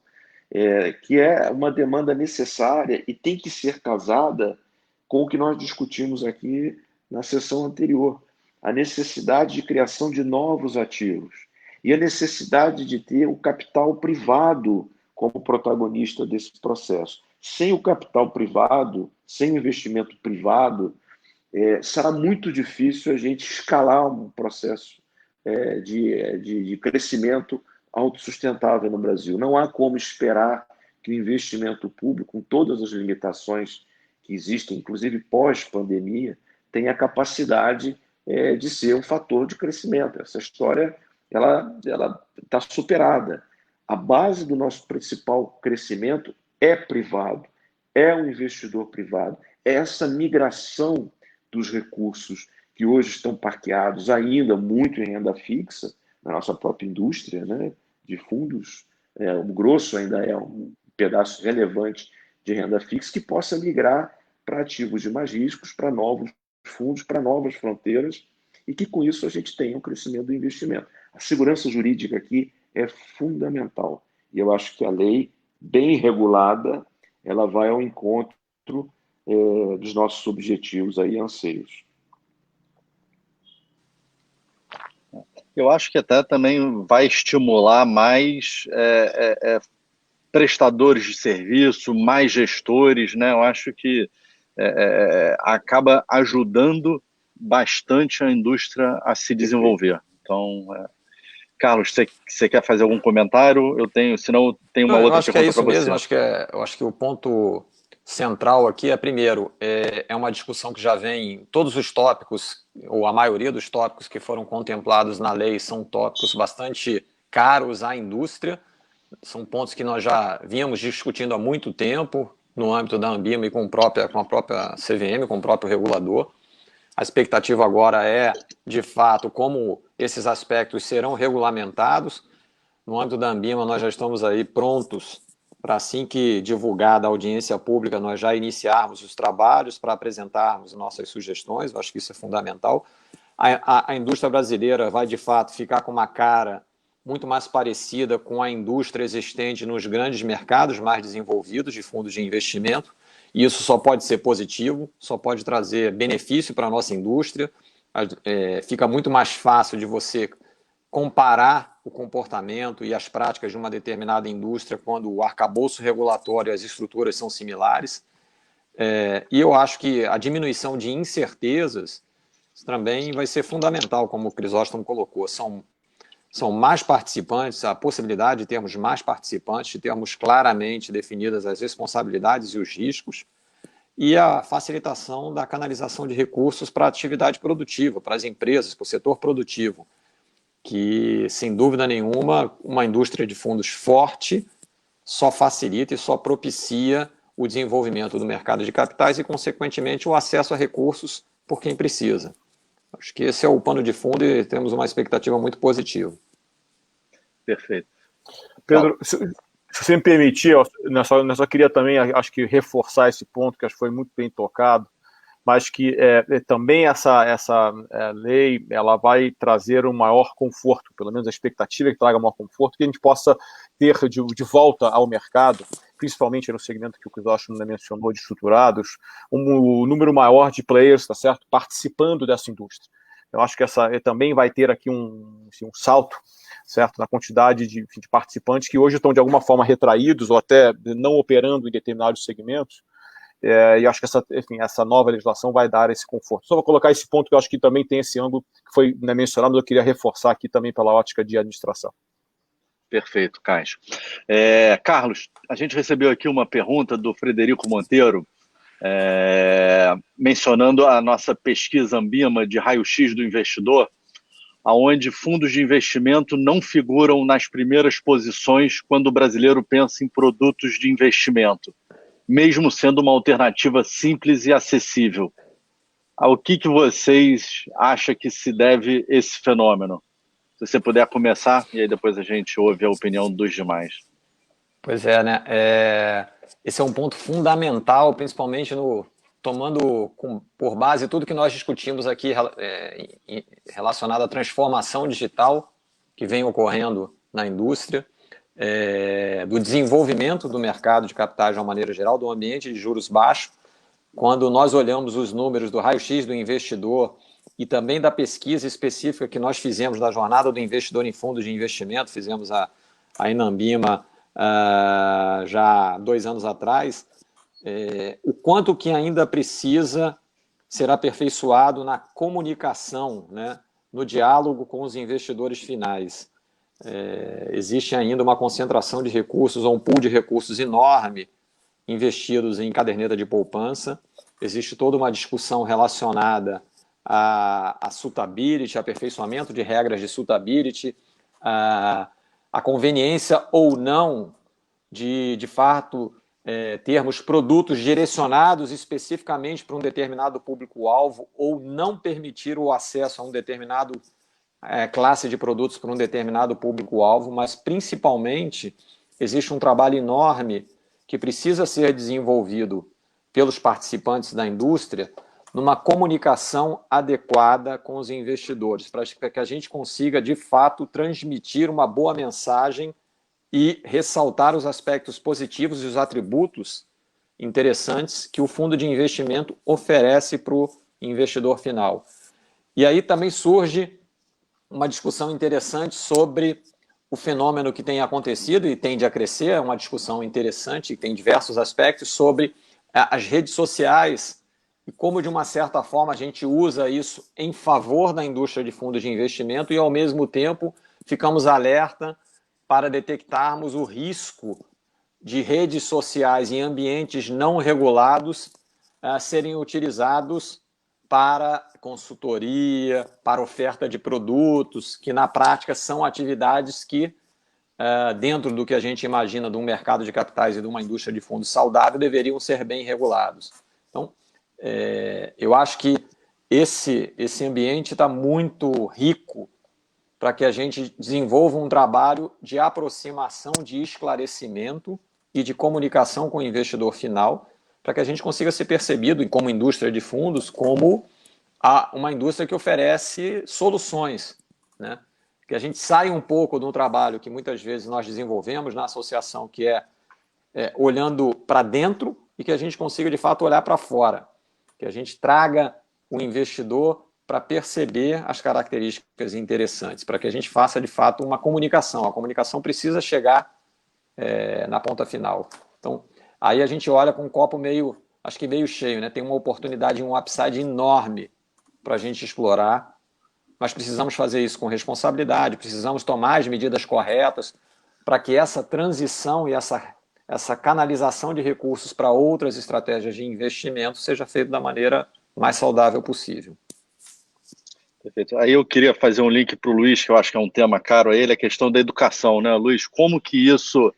que é uma demanda necessária e tem que ser casada com o que nós discutimos aqui na sessão anterior, a necessidade de criação de novos ativos e a necessidade de ter o capital privado como protagonista desse processo. Sem o capital privado, sem o investimento privado, será muito difícil a gente escalar um processo de crescimento autossustentável no Brasil. Não há como esperar que o investimento público, com todas as limitações que existem, inclusive pós-pandemia, tenha a capacidade de ser um fator de crescimento. Essa história ela está superada. A base do nosso principal crescimento é privado, é o investidor privado, é essa migração dos recursos que hoje estão parqueados ainda muito em renda fixa, na nossa própria indústria, né, de fundos. O grosso ainda é um pedaço relevante de renda fixa que possa migrar para ativos de mais riscos, para novos fundos, para novas fronteiras, e que com isso a gente tenha um crescimento do investimento. A segurança jurídica aqui é fundamental. E eu acho que a lei, bem regulada, ela vai ao encontro dos nossos objetivos aí, anseios. Eu acho que até também vai estimular mais prestadores de serviço, mais gestores, né? Eu acho que acaba ajudando bastante a indústria a se desenvolver. Então, Carlos, você quer fazer algum comentário? Eu tenho, senão eu tenho uma outra pergunta para você. Mesmo. Eu acho que o ponto central aqui primeiro, é uma discussão que já vem, todos os tópicos, ou a maioria dos tópicos que foram contemplados na lei são tópicos bastante caros à indústria, são pontos que nós já vínhamos discutindo há muito tempo no âmbito da Anbima e com a própria CVM, com o próprio regulador. A expectativa agora é, de fato, como esses aspectos serão regulamentados. No âmbito da Anbima, nós já estamos aí prontos para, assim que divulgada a audiência pública, nós já iniciarmos os trabalhos para apresentarmos nossas sugestões. Eu acho que isso é fundamental. A indústria brasileira vai, de fato, ficar com uma cara muito mais parecida com a indústria existente nos grandes mercados mais desenvolvidos de fundos de investimento. E isso só pode ser positivo, só pode trazer benefício para a nossa indústria. Fica muito mais fácil de você comparar o comportamento e as práticas de uma determinada indústria quando o arcabouço regulatório e as estruturas são similares. E eu acho que a diminuição de incertezas também vai ser fundamental, como o Crisóstomo colocou. São mais participantes, a possibilidade de termos mais participantes, de termos claramente definidas as responsabilidades e os riscos, e a facilitação da canalização de recursos para a atividade produtiva, para as empresas, para o setor produtivo, que, sem dúvida nenhuma, uma indústria de fundos forte só facilita e só propicia o desenvolvimento do mercado de capitais e, consequentemente, o acesso a recursos por quem precisa. Acho que esse é o pano de fundo e temos uma expectativa muito positiva. Perfeito. Pedro, se você me permitir, eu só queria também, acho que, reforçar esse ponto, que acho que foi muito bem tocado, mas que também essa lei ela vai trazer um maior conforto, pelo menos a expectativa é que traga um maior conforto, que a gente possa ter de volta ao mercado, principalmente no segmento que o Crisóstomo mencionou, de estruturados, um número maior de players, tá certo, participando dessa indústria. Eu acho que também vai ter aqui um salto, certo, na quantidade de participantes que hoje estão de alguma forma retraídos ou até não operando em determinados segmentos. E acho que essa nova legislação vai dar esse conforto. Só vou colocar esse ponto que eu acho que também tem esse ângulo que foi mencionado, mas eu queria reforçar aqui também pela ótica de administração. Perfeito, Caixa. Carlos, a gente recebeu aqui uma pergunta do Frederico Monteiro, mencionando a nossa pesquisa Anbima de raio-x do investidor, onde fundos de investimento não figuram nas primeiras posições quando o brasileiro pensa em produtos de investimento, mesmo sendo uma alternativa simples e acessível. Ao que vocês acham que se deve esse fenômeno? Se você puder começar, e aí depois a gente ouve a opinião dos demais. Pois é, né? Esse é um ponto fundamental, principalmente tomando por base tudo que nós discutimos aqui relacionado à transformação digital que vem ocorrendo na indústria, do desenvolvimento do mercado de capitais de uma maneira geral, do ambiente de juros baixos. Quando nós olhamos os números do raio-x do investidor e também da pesquisa específica que nós fizemos da jornada do investidor em fundos de investimento, fizemos aí na Anbima já 2 anos atrás, o quanto que ainda precisa ser aperfeiçoado na comunicação, né, no diálogo com os investidores finais. Existe ainda uma concentração de recursos, ou um pool de recursos enorme investidos em caderneta de poupança. Existe toda uma discussão relacionada a suitability, aperfeiçoamento de regras de suitability, a conveniência ou não de fato, termos produtos direcionados especificamente para um determinado público-alvo ou não permitir o acesso a um determinado classe de produtos para um determinado público-alvo, mas principalmente existe um trabalho enorme que precisa ser desenvolvido pelos participantes da indústria numa comunicação adequada com os investidores, para que a gente consiga, de fato, transmitir uma boa mensagem e ressaltar os aspectos positivos e os atributos interessantes que o fundo de investimento oferece para o investidor final. E aí também surge uma discussão interessante sobre o fenômeno que tem acontecido e tende a crescer, é uma discussão interessante e tem diversos aspectos sobre as redes sociais e como, de uma certa forma, a gente usa isso em favor da indústria de fundos de investimento e, ao mesmo tempo, ficamos alerta para detectarmos o risco de redes sociais em ambientes não regulados serem utilizados para consultoria, para oferta de produtos, que na prática são atividades que, dentro do que a gente imagina de um mercado de capitais e de uma indústria de fundos saudável, deveriam ser bem regulados. Então, eu acho que esse ambiente está muito rico para que a gente desenvolva um trabalho de aproximação, de esclarecimento e de comunicação com o investidor final, para que a gente consiga ser percebido, como indústria de fundos, como uma indústria que oferece soluções, né? Que a gente saia um pouco de um trabalho que muitas vezes nós desenvolvemos na associação, que é olhando para dentro, e que a gente consiga, de fato, olhar para fora. Que a gente traga o investidor para perceber as características interessantes, para que a gente faça, de fato, uma comunicação. A comunicação precisa chegar na ponta final. Então, aí a gente olha com um copo acho que meio cheio, né? Tem uma oportunidade, um upside enorme para a gente explorar, mas precisamos fazer isso com responsabilidade, precisamos tomar as medidas corretas para que essa transição e essa canalização de recursos para outras estratégias de investimento seja feita da maneira mais saudável possível. Perfeito. Aí eu queria fazer um link para o Luiz, que eu acho que é um tema caro a ele, a questão da educação, né, Luiz? Como que isso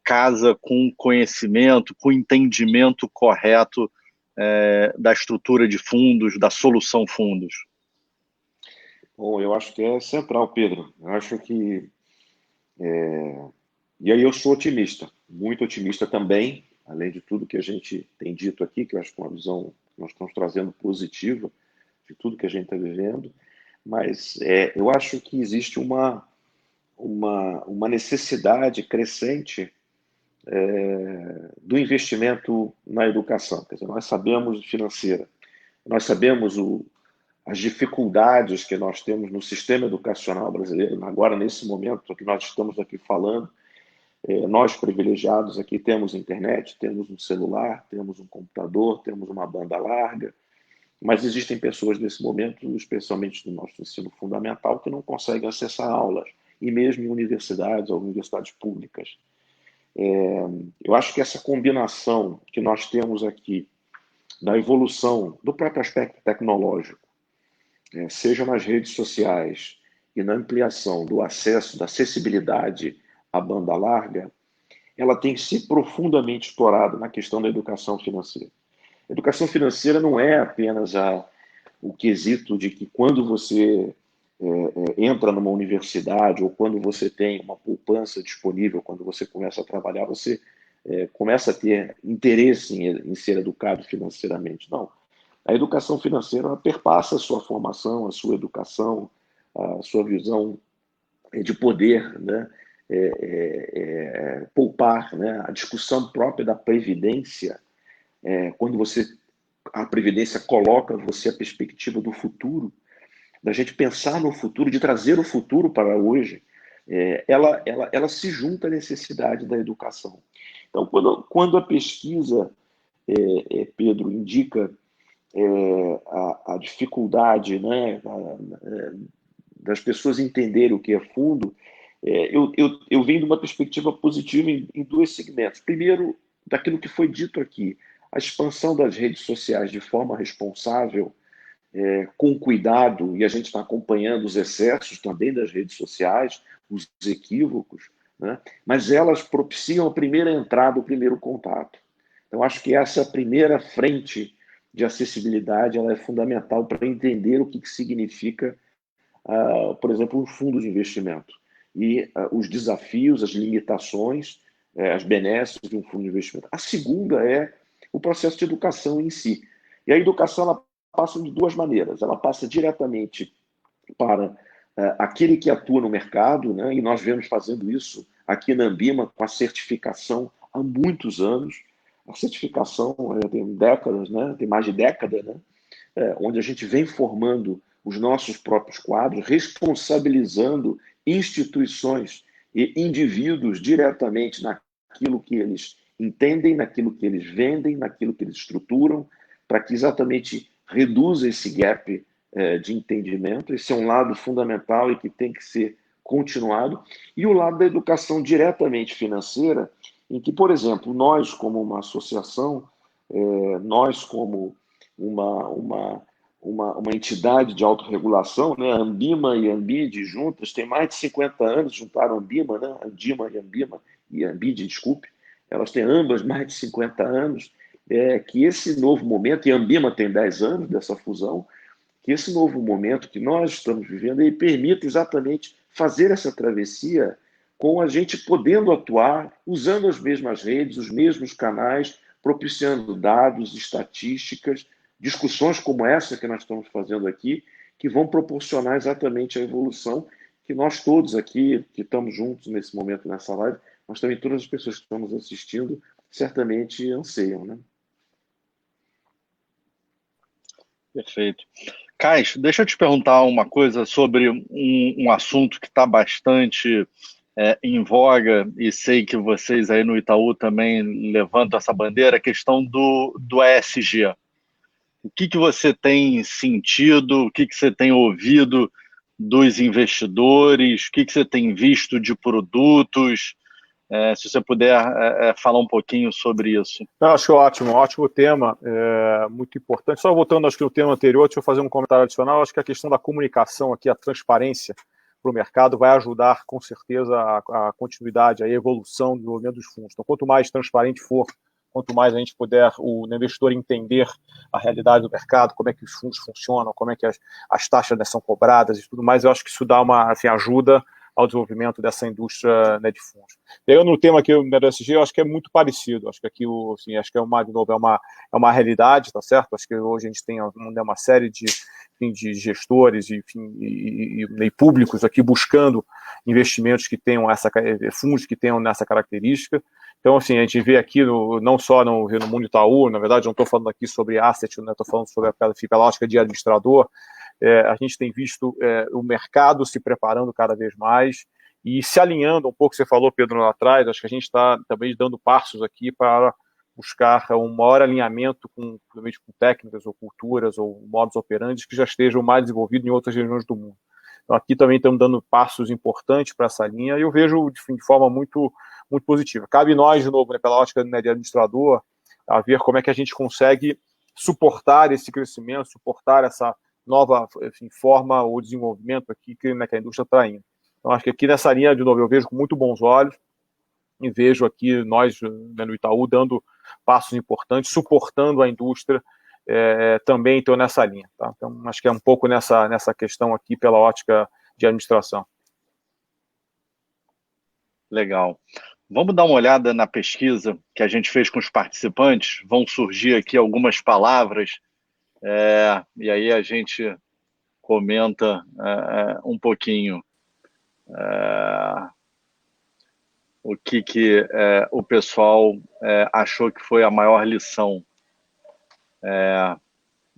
casa com conhecimento, com entendimento correto da estrutura de fundos, da solução fundos? Bom, eu acho que é central, Pedro. Eu acho que... E aí eu sou otimista, muito otimista também, além de tudo que a gente tem dito aqui, que eu acho que é uma visão que nós estamos trazendo positiva de tudo que a gente está vivendo, mas eu acho que existe uma necessidade crescente do investimento na educação. Quer dizer, nós sabemos financeira, nós sabemos as dificuldades que nós temos no sistema educacional brasileiro, agora nesse momento que nós estamos aqui falando. Nós privilegiados aqui temos internet, temos um celular, temos um computador, temos uma banda larga, mas existem pessoas nesse momento, especialmente no nosso ensino fundamental, que não conseguem acessar aulas, e mesmo em universidades ou universidades públicas. Eu acho que essa combinação que nós temos aqui da evolução do próprio aspecto tecnológico, seja nas redes sociais e na ampliação do acesso, da acessibilidade à banda larga, ela tem que ser profundamente explorada na questão da educação financeira. A educação financeira não é apenas o quesito de que quando você entra numa universidade ou quando você tem uma poupança disponível, quando você começa a trabalhar, você começa a ter interesse em ser educado financeiramente. Não. A educação financeira perpassa a sua formação, a sua educação, a sua visão de poder, né? Poupar, né? A discussão própria da previdência, quando a previdência coloca você a perspectiva do futuro, da gente pensar no futuro, de trazer o futuro para hoje, ela se junta à necessidade da educação. Então, quando a pesquisa, Pedro, indica a dificuldade, né, das pessoas entenderem o que é fundo, eu venho de uma perspectiva positiva em dois segmentos. Primeiro, daquilo que foi dito aqui, a expansão das redes sociais de forma responsável, com cuidado, e a gente está acompanhando os excessos também das redes sociais, os equívocos, né? Mas elas propiciam a primeira entrada, o primeiro contato. Então, acho que essa primeira frente de acessibilidade ela é fundamental para entender o que significa, por exemplo, um fundo de investimento e os desafios, as limitações, as benesses de um fundo de investimento. A segunda é o processo de educação em si. E a educação ela passa de duas maneiras. Ela passa diretamente para aquele que atua no mercado, né? E nós vemos fazendo isso aqui na Ambima com a certificação há muitos anos. A certificação tem décadas, né? Tem mais de década, né? Onde a gente vem formando os nossos próprios quadros, responsabilizando instituições e indivíduos diretamente naquilo que eles entendem, naquilo que eles vendem, naquilo que eles estruturam, para que exatamente reduza esse gap de entendimento. Esse é um lado fundamental e que tem que ser continuado. E o lado da educação diretamente financeira, em que, por exemplo, nós, como uma associação, nós, como uma entidade de autorregulação, né? A Ambima e a Ambid juntas têm mais de 50 anos, juntaram a Ambima, né? A Andima e a Ambima, e a Ambid, desculpe, elas têm ambas mais de 50 anos, que esse novo momento, e a Ambima tem 10 anos dessa fusão, que esse novo momento que nós estamos vivendo, ele permita exatamente fazer essa travessia com a gente podendo atuar, usando as mesmas redes, os mesmos canais, propiciando dados, estatísticas, discussões como essa que nós estamos fazendo aqui, que vão proporcionar exatamente a evolução que nós todos aqui, que estamos juntos nesse momento, nessa live, mas também todas as pessoas que estamos assistindo, certamente anseiam, né? Perfeito. Cais, deixa eu te perguntar uma coisa sobre um assunto que está bastante em voga, e sei que vocês aí no Itaú também levantam essa bandeira, a questão do ESG. O que você tem sentido, o que você tem ouvido dos investidores, o que você tem visto de produtos? Se você puder falar um pouquinho sobre isso. Não, acho ótimo tema, muito importante. Só voltando, acho que no tema anterior, deixa eu fazer um comentário adicional. Acho que a questão da comunicação aqui, a transparência para o mercado vai ajudar, com certeza, a continuidade, a evolução do desenvolvimento dos fundos. Então, quanto mais transparente for, quanto mais a gente puder, o investidor entender a realidade do mercado, como é que os fundos funcionam, como é que as taxas, né, são cobradas e tudo mais, eu acho que isso dá uma ajuda ao desenvolvimento dessa indústria, né, de fundos. Pegando no tema aqui do ESG, eu acho que é muito parecido. Acho que aqui, assim, acho que de novo, é uma realidade, tá certo? Acho que hoje a gente tem uma série de gestores e públicos aqui buscando investimentos que tenham fundos que tenham nessa característica. Então, assim, a gente vê aqui, não só no Mundo Itaú, na verdade, não estou falando aqui sobre asset, né, estou falando sobre a lógica de administrador. A gente tem visto o mercado se preparando cada vez mais e se alinhando um pouco, você falou, Pedro, lá atrás, acho que a gente está também dando passos aqui para buscar um maior alinhamento com técnicas ou culturas ou modus operandi que já estejam mais desenvolvidos em outras regiões do mundo. Então, aqui também estamos dando passos importantes para essa linha e eu vejo de forma muito, muito positiva. Cabe nós, de novo, né, pela ótica, né, de administrador, a ver como é que a gente consegue suportar esse crescimento, suportar essa nova, enfim, forma ou desenvolvimento aqui que, né, que a indústria está indo. Então, acho que aqui nessa linha, de novo, eu vejo com muito bons olhos e vejo aqui nós, né, no Itaú, dando passos importantes, suportando a indústria também, então, nessa linha. Tá? Então, acho que é um pouco nessa questão aqui pela ótica de administração. Legal. Vamos dar uma olhada na pesquisa que a gente fez com os participantes. Vão surgir aqui algumas palavras e aí a gente comenta um pouquinho o que o pessoal achou que foi a maior lição.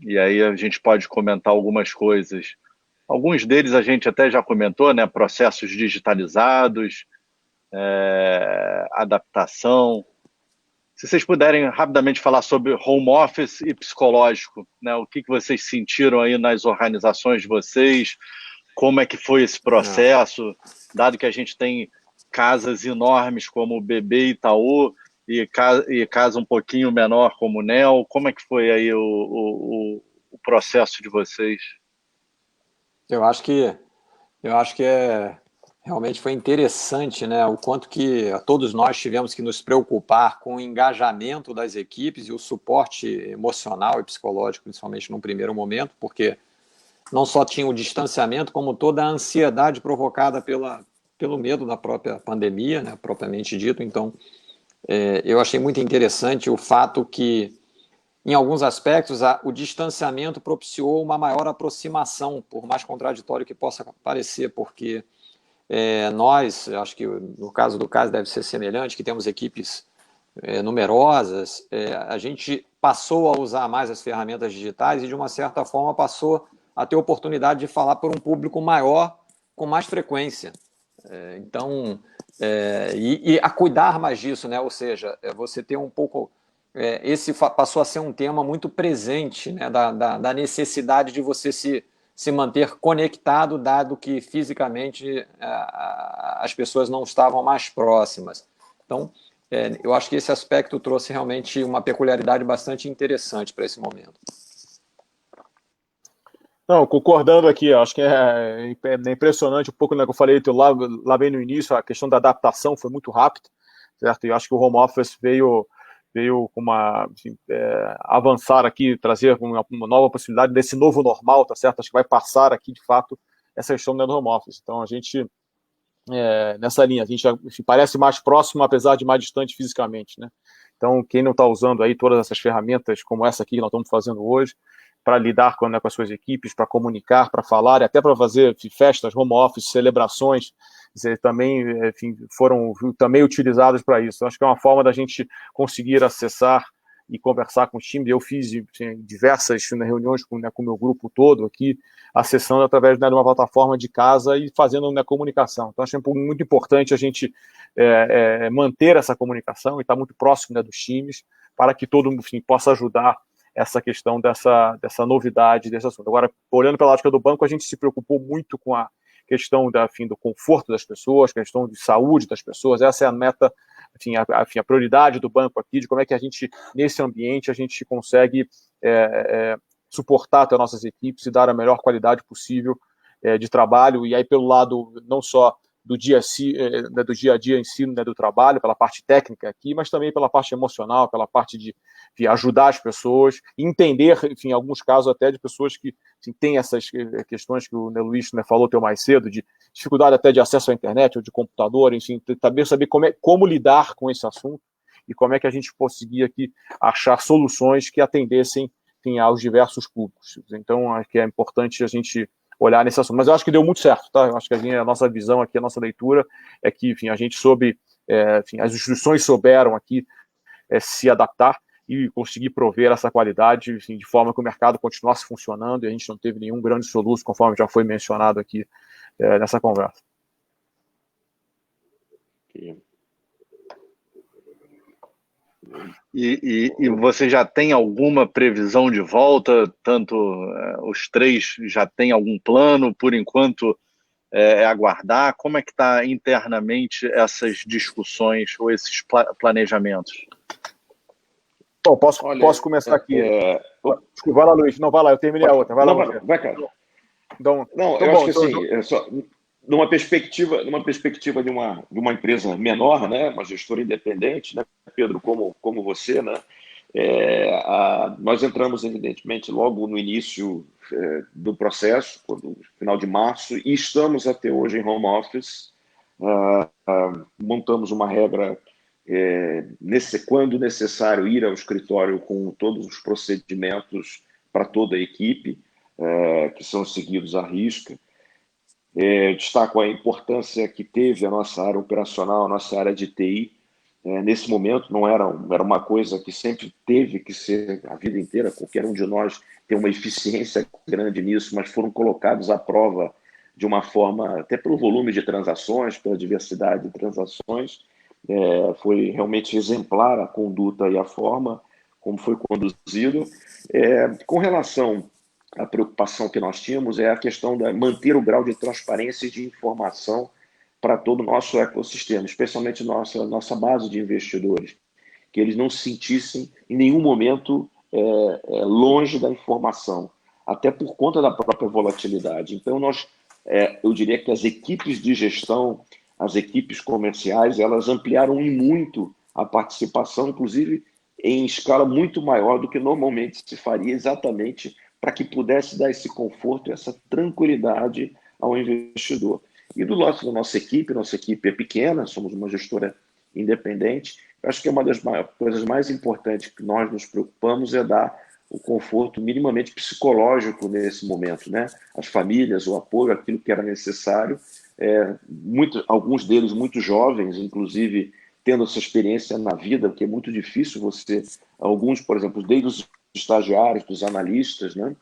E aí a gente pode comentar algumas coisas. Alguns deles a gente até já comentou, né? Processos digitalizados, adaptação. Se vocês puderem rapidamente falar sobre home office e psicológico, né? O que vocês sentiram aí nas organizações de vocês, como é que foi esse processo, dado que a gente tem casas enormes como o BB Itaú e casa um pouquinho menor como o NEL, como é que foi aí o processo de vocês? Eu acho que realmente foi interessante, né, o quanto que todos nós tivemos que nos preocupar com o engajamento das equipes e o suporte emocional e psicológico, principalmente no primeiro momento, porque não só tinha o distanciamento, como toda a ansiedade provocada pelo medo da própria pandemia, né, propriamente dito. Então, eu achei muito interessante o fato que, em alguns aspectos, o distanciamento propiciou uma maior aproximação, por mais contraditório que possa parecer, porque nós, acho que no caso do CAS deve ser semelhante, que temos equipes numerosas, a gente passou a usar mais as ferramentas digitais e, de uma certa forma, passou a ter oportunidade de falar por um público maior com mais frequência. Então, e a cuidar mais disso, né? Ou seja, você ter um pouco... esse passou a ser um tema muito presente, né? da necessidade de você se manter conectado, dado que fisicamente as pessoas não estavam mais próximas. Então, eu acho que esse aspecto trouxe realmente uma peculiaridade bastante interessante para esse momento. Não, concordando aqui, acho que é impressionante um pouco, né, que eu falei lá bem no início, a questão da adaptação foi muito rápida, certo? E eu acho que o home office veio veio com avançar aqui, trazer uma nova possibilidade desse novo normal, tá certo? Acho que vai passar aqui, de fato, essa questão do home office. Então, a gente, nessa linha, a gente parece mais próximo, apesar de mais distante fisicamente, né? Então, quem não está usando aí todas essas ferramentas, como essa aqui que nós estamos fazendo hoje, para lidar com as suas equipes, para comunicar, para falar, e até para fazer festas, home office, celebrações, também, enfim, foram também utilizados para isso. Acho que é uma forma da gente conseguir acessar e conversar com os times. Eu fiz diversas reuniões com o meu grupo todo aqui, acessando através de uma plataforma de casa e fazendo comunicação. Então, acho muito importante a gente manter essa comunicação e estar muito próximo dos times para que todo mundo, enfim, possa ajudar essa questão dessa novidade, desse assunto. Agora, olhando pela ótica do banco, a gente se preocupou muito com a questão do conforto das pessoas, questão de saúde das pessoas. Essa é a meta, a prioridade do banco aqui, de como é que a gente, nesse ambiente, a gente consegue suportar até nossas equipes e dar a melhor qualidade possível de trabalho. E aí, pelo lado não só do dia a dia em si, do trabalho, pela parte técnica aqui, mas também pela parte emocional, pela parte de ajudar as pessoas, entender, enfim, em alguns casos até de pessoas que têm essas questões que o Luiz falou mais cedo, de dificuldade até de acesso à internet ou de computador, enfim, também saber como lidar com esse assunto e como é que a gente conseguia aqui achar soluções que atendessem, enfim, aos diversos públicos. Então, acho que é importante a gente olhar nesse assunto. Mas eu acho que deu muito certo, tá? Eu acho que a nossa visão aqui, a nossa leitura é que, enfim, a gente soube, as instituições souberam aqui se adaptar e conseguir prover essa qualidade, enfim, de forma que o mercado continuasse funcionando e a gente não teve nenhum grande soluço, conforme já foi mencionado aqui nessa conversa. E você já tem alguma previsão de volta? Tanto os três já têm algum plano? Por enquanto é aguardar? Como é que está internamente essas discussões ou esses planejamentos? Bom, posso começar aqui. Desculpa, vai lá, Luiz. Não, vai lá, eu terminei a outra. Vai lá, você. Vai, cara. Então, eu acho que assim, só, numa perspectiva de uma empresa menor, né, uma gestora independente, né, Pedro, como você, né, nós entramos, evidentemente, logo no início do processo, no final de março, e estamos até hoje em home office. Montamos uma regra, quando necessário, ir ao escritório com todos os procedimentos para toda a equipe, que são seguidos à risca. Destaco a importância que teve a nossa área operacional, a nossa área de TI. Nesse momento, não era uma coisa que sempre teve que ser a vida inteira, qualquer um de nós tem uma eficiência grande nisso, mas foram colocados à prova de uma forma, até pelo volume de transações, pela diversidade de transações. Foi realmente exemplar a conduta e a forma como foi conduzido. Com relação à preocupação que nós tínhamos, é a questão de manter o grau de transparência e de informação para todo o nosso ecossistema, especialmente nossa base de investidores, que eles não se sentissem em nenhum momento longe da informação, até por conta da própria volatilidade. Então, eu diria que as equipes de gestão, as equipes comerciais, elas ampliaram muito a participação, inclusive em escala muito maior do que normalmente se faria, exatamente para que pudesse dar esse conforto e essa tranquilidade ao investidor. E do lado da nossa equipe é pequena, somos uma gestora independente. Eu acho que uma das coisas mais importantes que nós nos preocupamos é dar o conforto minimamente psicológico nesse momento, né? As famílias, o apoio, aquilo que era necessário. Alguns deles muito jovens, inclusive tendo essa experiência na vida, porque é muito difícil alguns, por exemplo, desde os estagiários, dos analistas, né?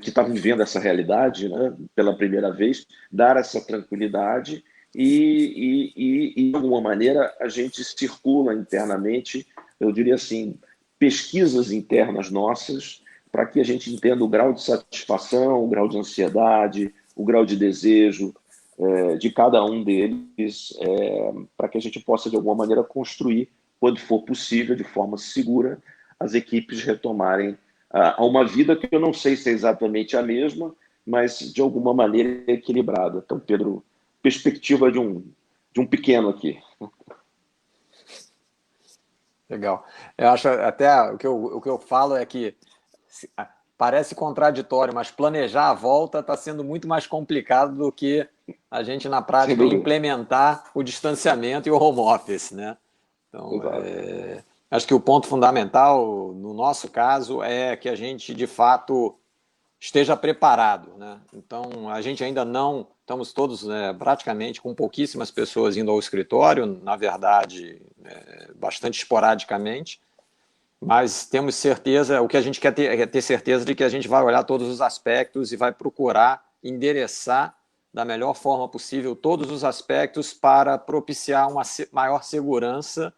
Que estavam vivendo essa realidade, né, pela primeira vez, dar essa tranquilidade e, de alguma maneira, a gente circula internamente, eu diria assim, pesquisas internas nossas, para que a gente entenda o grau de satisfação, o grau de ansiedade, o grau de desejo de cada um deles, para que a gente possa, de alguma maneira, construir, quando for possível, de forma segura, as equipes retomarem a uma vida que eu não sei se é exatamente a mesma, mas de alguma maneira equilibrada. Então, Pedro, perspectiva de um pequeno aqui. Legal. Eu acho até o que eu falo é que parece contraditório, mas planejar a volta está sendo muito mais complicado do que a gente, na Sem prática, dúvida. implementar o distanciamento e o home office, né? Então, Exato. acho que o ponto fundamental, no nosso caso, é que a gente, de fato, esteja preparado, né? Então, a gente ainda não, estamos todos praticamente com pouquíssimas pessoas indo ao escritório, na verdade, bastante esporadicamente, mas temos certeza, o que a gente quer é ter certeza de que a gente vai olhar todos os aspectos e vai procurar endereçar da melhor forma possível todos os aspectos para propiciar uma maior segurança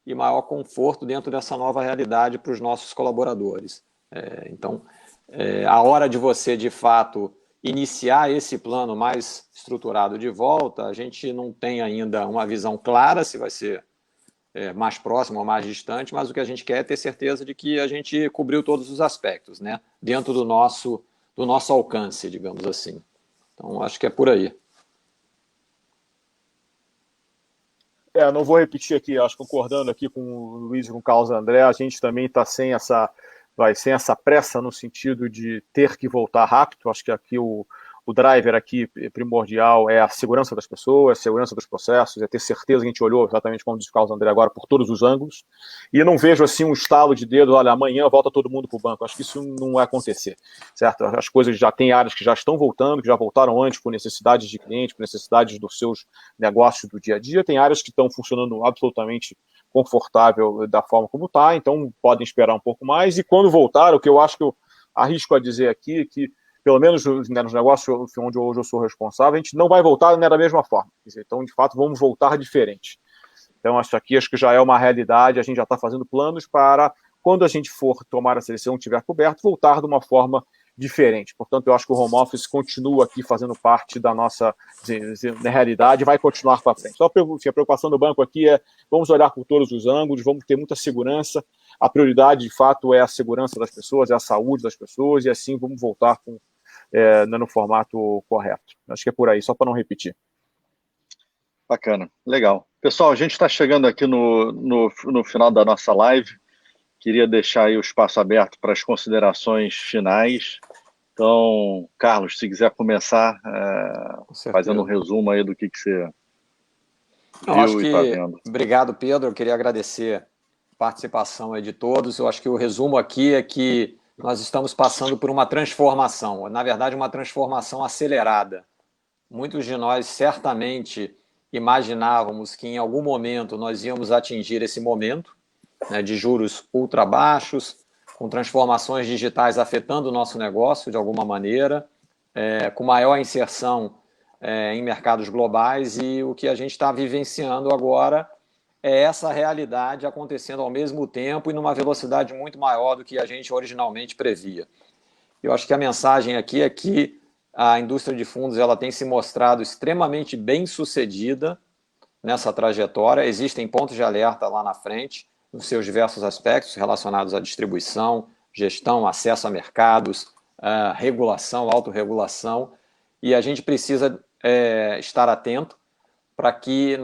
e maior conforto dentro dessa nova realidade para os nossos colaboradores. Então, a hora de você, de fato, iniciar esse plano mais estruturado de volta, a gente não tem ainda uma visão clara se vai ser mais próximo ou mais distante, mas o que a gente quer é ter certeza de que a gente cobriu todos os aspectos, né? Dentro do nosso alcance, digamos assim. Então, acho que é por aí. Não vou repetir aqui, acho que concordando aqui com o Luiz e com o Carlos André, a gente também está sem essa pressa no sentido de ter que voltar rápido. Acho que aqui o driver aqui primordial é a segurança das pessoas, a segurança dos processos, é ter certeza que a gente olhou, exatamente como disse o Carlos André agora, por todos os ângulos, e não vejo assim um estalo de dedo, olha, amanhã volta todo mundo para o banco. Acho que isso não vai acontecer, certo? As coisas já tem áreas que já estão voltando, que já voltaram antes por necessidades de clientes, por necessidades dos seus negócios do dia a dia, tem áreas que estão funcionando absolutamente confortável da forma como está, então podem esperar um pouco mais, e quando voltar, o que eu acho que eu arrisco a dizer aqui, que pelo menos nos negócios onde hoje eu sou responsável, a gente não vai voltar da mesma forma. Então, de fato, vamos voltar diferente. Então, acho que já é uma realidade, a gente já está fazendo planos para, quando a gente for tomar a seleção e estiver coberto, voltar de uma forma diferente. Portanto, eu acho que o home office continua aqui fazendo parte da nossa realidade e vai continuar para frente. Só a preocupação do banco aqui é, vamos olhar por todos os ângulos, vamos ter muita segurança. A prioridade, de fato, é a segurança das pessoas, é a saúde das pessoas, e assim vamos voltar no formato correto. Acho que é por aí, só para não repetir. Bacana, legal. Pessoal, a gente está chegando aqui no final da nossa live. Queria deixar aí o espaço aberto para as considerações finais. Então, Carlos, se quiser começar fazendo um resumo aí do que você viu e está vendo. Obrigado, Pedro. Eu queria agradecer a participação aí de todos. Eu acho que o resumo aqui é que nós estamos passando por uma transformação, na verdade, uma transformação acelerada. Muitos de nós certamente imaginávamos que em algum momento nós íamos atingir esse momento, né, de juros ultra baixos, com transformações digitais afetando o nosso negócio de alguma maneira, com maior inserção em mercados globais, e o que a gente está vivenciando agora é essa realidade acontecendo ao mesmo tempo e numa velocidade muito maior do que a gente originalmente previa. Eu acho que a mensagem aqui é que a indústria de fundos ela tem se mostrado extremamente bem-sucedida nessa trajetória. Existem pontos de alerta lá na frente, nos seus diversos aspectos relacionados à distribuição, gestão, acesso a mercados, regulação, autorregulação, e a gente precisa estar atento para que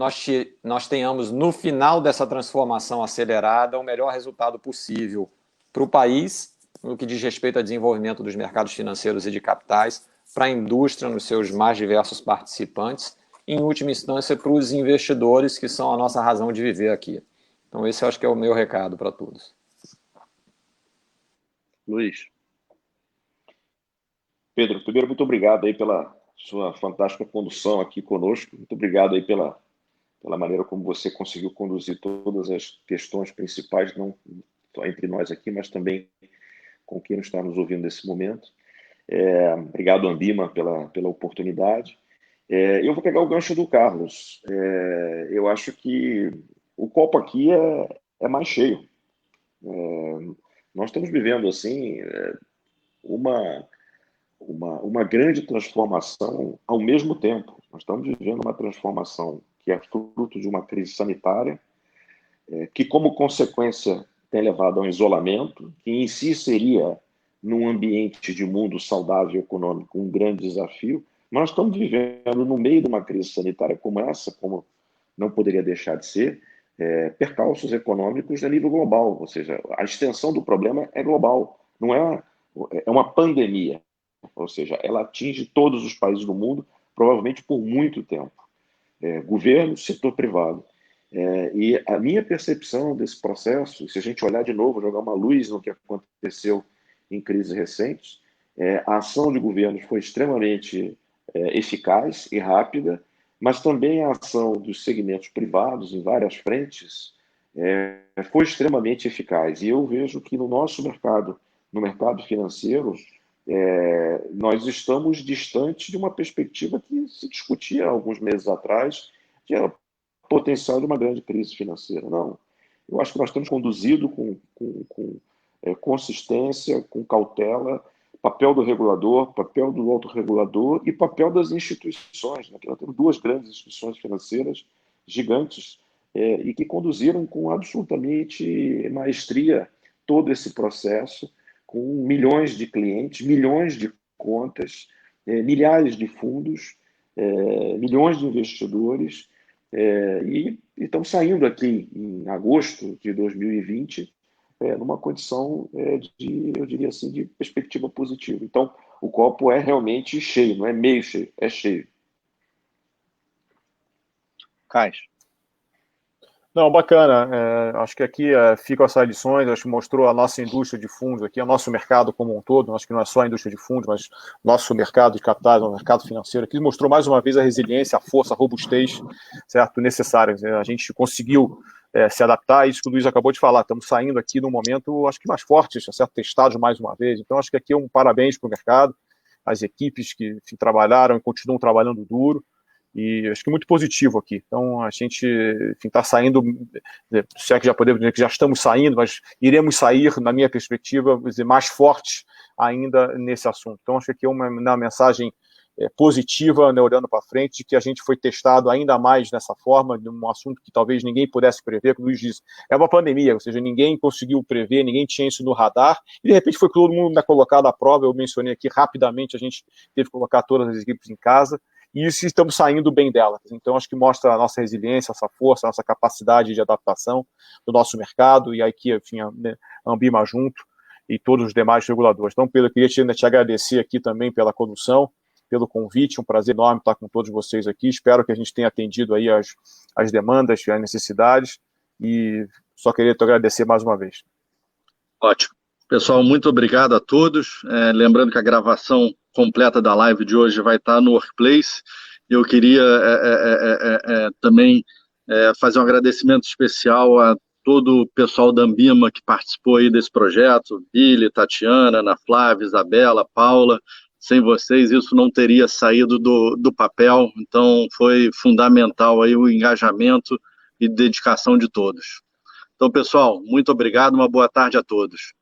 nós tenhamos, no final dessa transformação acelerada, o melhor resultado possível para o país, no que diz respeito ao desenvolvimento dos mercados financeiros e de capitais, para a indústria nos seus mais diversos participantes, e, em última instância, para os investidores, que são a nossa razão de viver aqui. Então, esse eu acho que é o meu recado para todos. Luiz. Pedro, primeiro, muito obrigado aí pela sua fantástica condução aqui conosco. Muito obrigado aí pela maneira como você conseguiu conduzir todas as questões principais, não só entre nós aqui, mas também com quem está nos ouvindo nesse momento. Obrigado, Ambima, pela oportunidade. Eu vou pegar o gancho do Carlos. Eu acho que o copo aqui é mais cheio. Nós estamos vivendo assim uma grande transformação ao mesmo tempo. Nós estamos vivendo uma transformação que é fruto de uma crise sanitária, que, como consequência, tem levado a um isolamento, que em si seria, num ambiente de mundo saudável e econômico, um grande desafio. Nós estamos vivendo no meio de uma crise sanitária como essa, como não poderia deixar de ser, percalços econômicos a nível global, ou seja, a extensão do problema é global, não é uma pandemia, ou seja, ela atinge todos os países do mundo, provavelmente por muito tempo, governo, setor privado. E a minha percepção desse processo, se a gente olhar de novo, jogar uma luz no que aconteceu em crises recentes, a ação de governos foi extremamente eficaz e rápida, mas também a ação dos segmentos privados em várias frentes foi extremamente eficaz. E eu vejo que no nosso mercado, no mercado financeiro, nós estamos distantes de uma perspectiva que se discutia alguns meses atrás, que era o potencial de uma grande crise financeira. Não. Eu acho que nós temos conduzido com consistência, com cautela, papel do regulador, papel do autorregulador e papel das instituições. Né? Nós temos duas grandes instituições financeiras gigantes e que conduziram com absolutamente maestria todo esse processo, com milhões de clientes, milhões de contas, milhares de fundos, milhões de investidores, e estamos saindo aqui em agosto de 2020 numa condição eu diria assim, de perspectiva positiva. Então, o copo é realmente cheio, não é meio cheio, é cheio. Cais. Não, bacana. Acho que aqui ficam essas lições, acho que mostrou a nossa indústria de fundos aqui, o nosso mercado como um todo, acho que não é só a indústria de fundos, mas nosso mercado de capitais, o mercado financeiro aqui, mostrou mais uma vez a resiliência, a força, a robustez, certo, necessárias. A gente conseguiu se adaptar, isso que o Luiz acabou de falar, estamos saindo aqui num momento, acho que mais forte, certo, testados mais uma vez, então acho que aqui é um parabéns para o mercado, as equipes que trabalharam e continuam trabalhando duro, e acho que muito positivo aqui. Então, a gente está saindo, se é que já podemos dizer que já estamos saindo, mas iremos sair, na minha perspectiva, dizer, mais fortes ainda nesse assunto. Então, acho que aqui é uma mensagem positiva, né, olhando para frente, de que a gente foi testado ainda mais dessa forma, de um assunto que talvez ninguém pudesse prever, como o Luiz disse, é uma pandemia, ou seja, ninguém conseguiu prever, ninguém tinha isso no radar, e de repente foi todo mundo colocado à prova. Eu mencionei aqui rapidamente, a gente teve que colocar todas as equipes em casa, e isso estamos saindo bem dela. Então, acho que mostra a nossa resiliência, essa força, a nossa capacidade de adaptação do nosso mercado, e aqui, enfim, a Ambima junto, e todos os demais reguladores. Então, Pedro, eu queria te agradecer aqui também pela condução, pelo convite, um prazer enorme estar com todos vocês aqui, espero que a gente tenha atendido aí as demandas, as necessidades, e só queria te agradecer mais uma vez. Ótimo. Pessoal, muito obrigado a todos. Lembrando que a gravação completa da live de hoje vai estar no Workplace. Eu queria também fazer um agradecimento especial a todo o pessoal da Ambima que participou aí desse projeto, Billy, Tatiana, Ana Flávia, Isabela, Paula. Sem vocês isso não teria saído do papel, então foi fundamental aí o engajamento e dedicação de todos. Então, pessoal, muito obrigado, uma boa tarde a todos.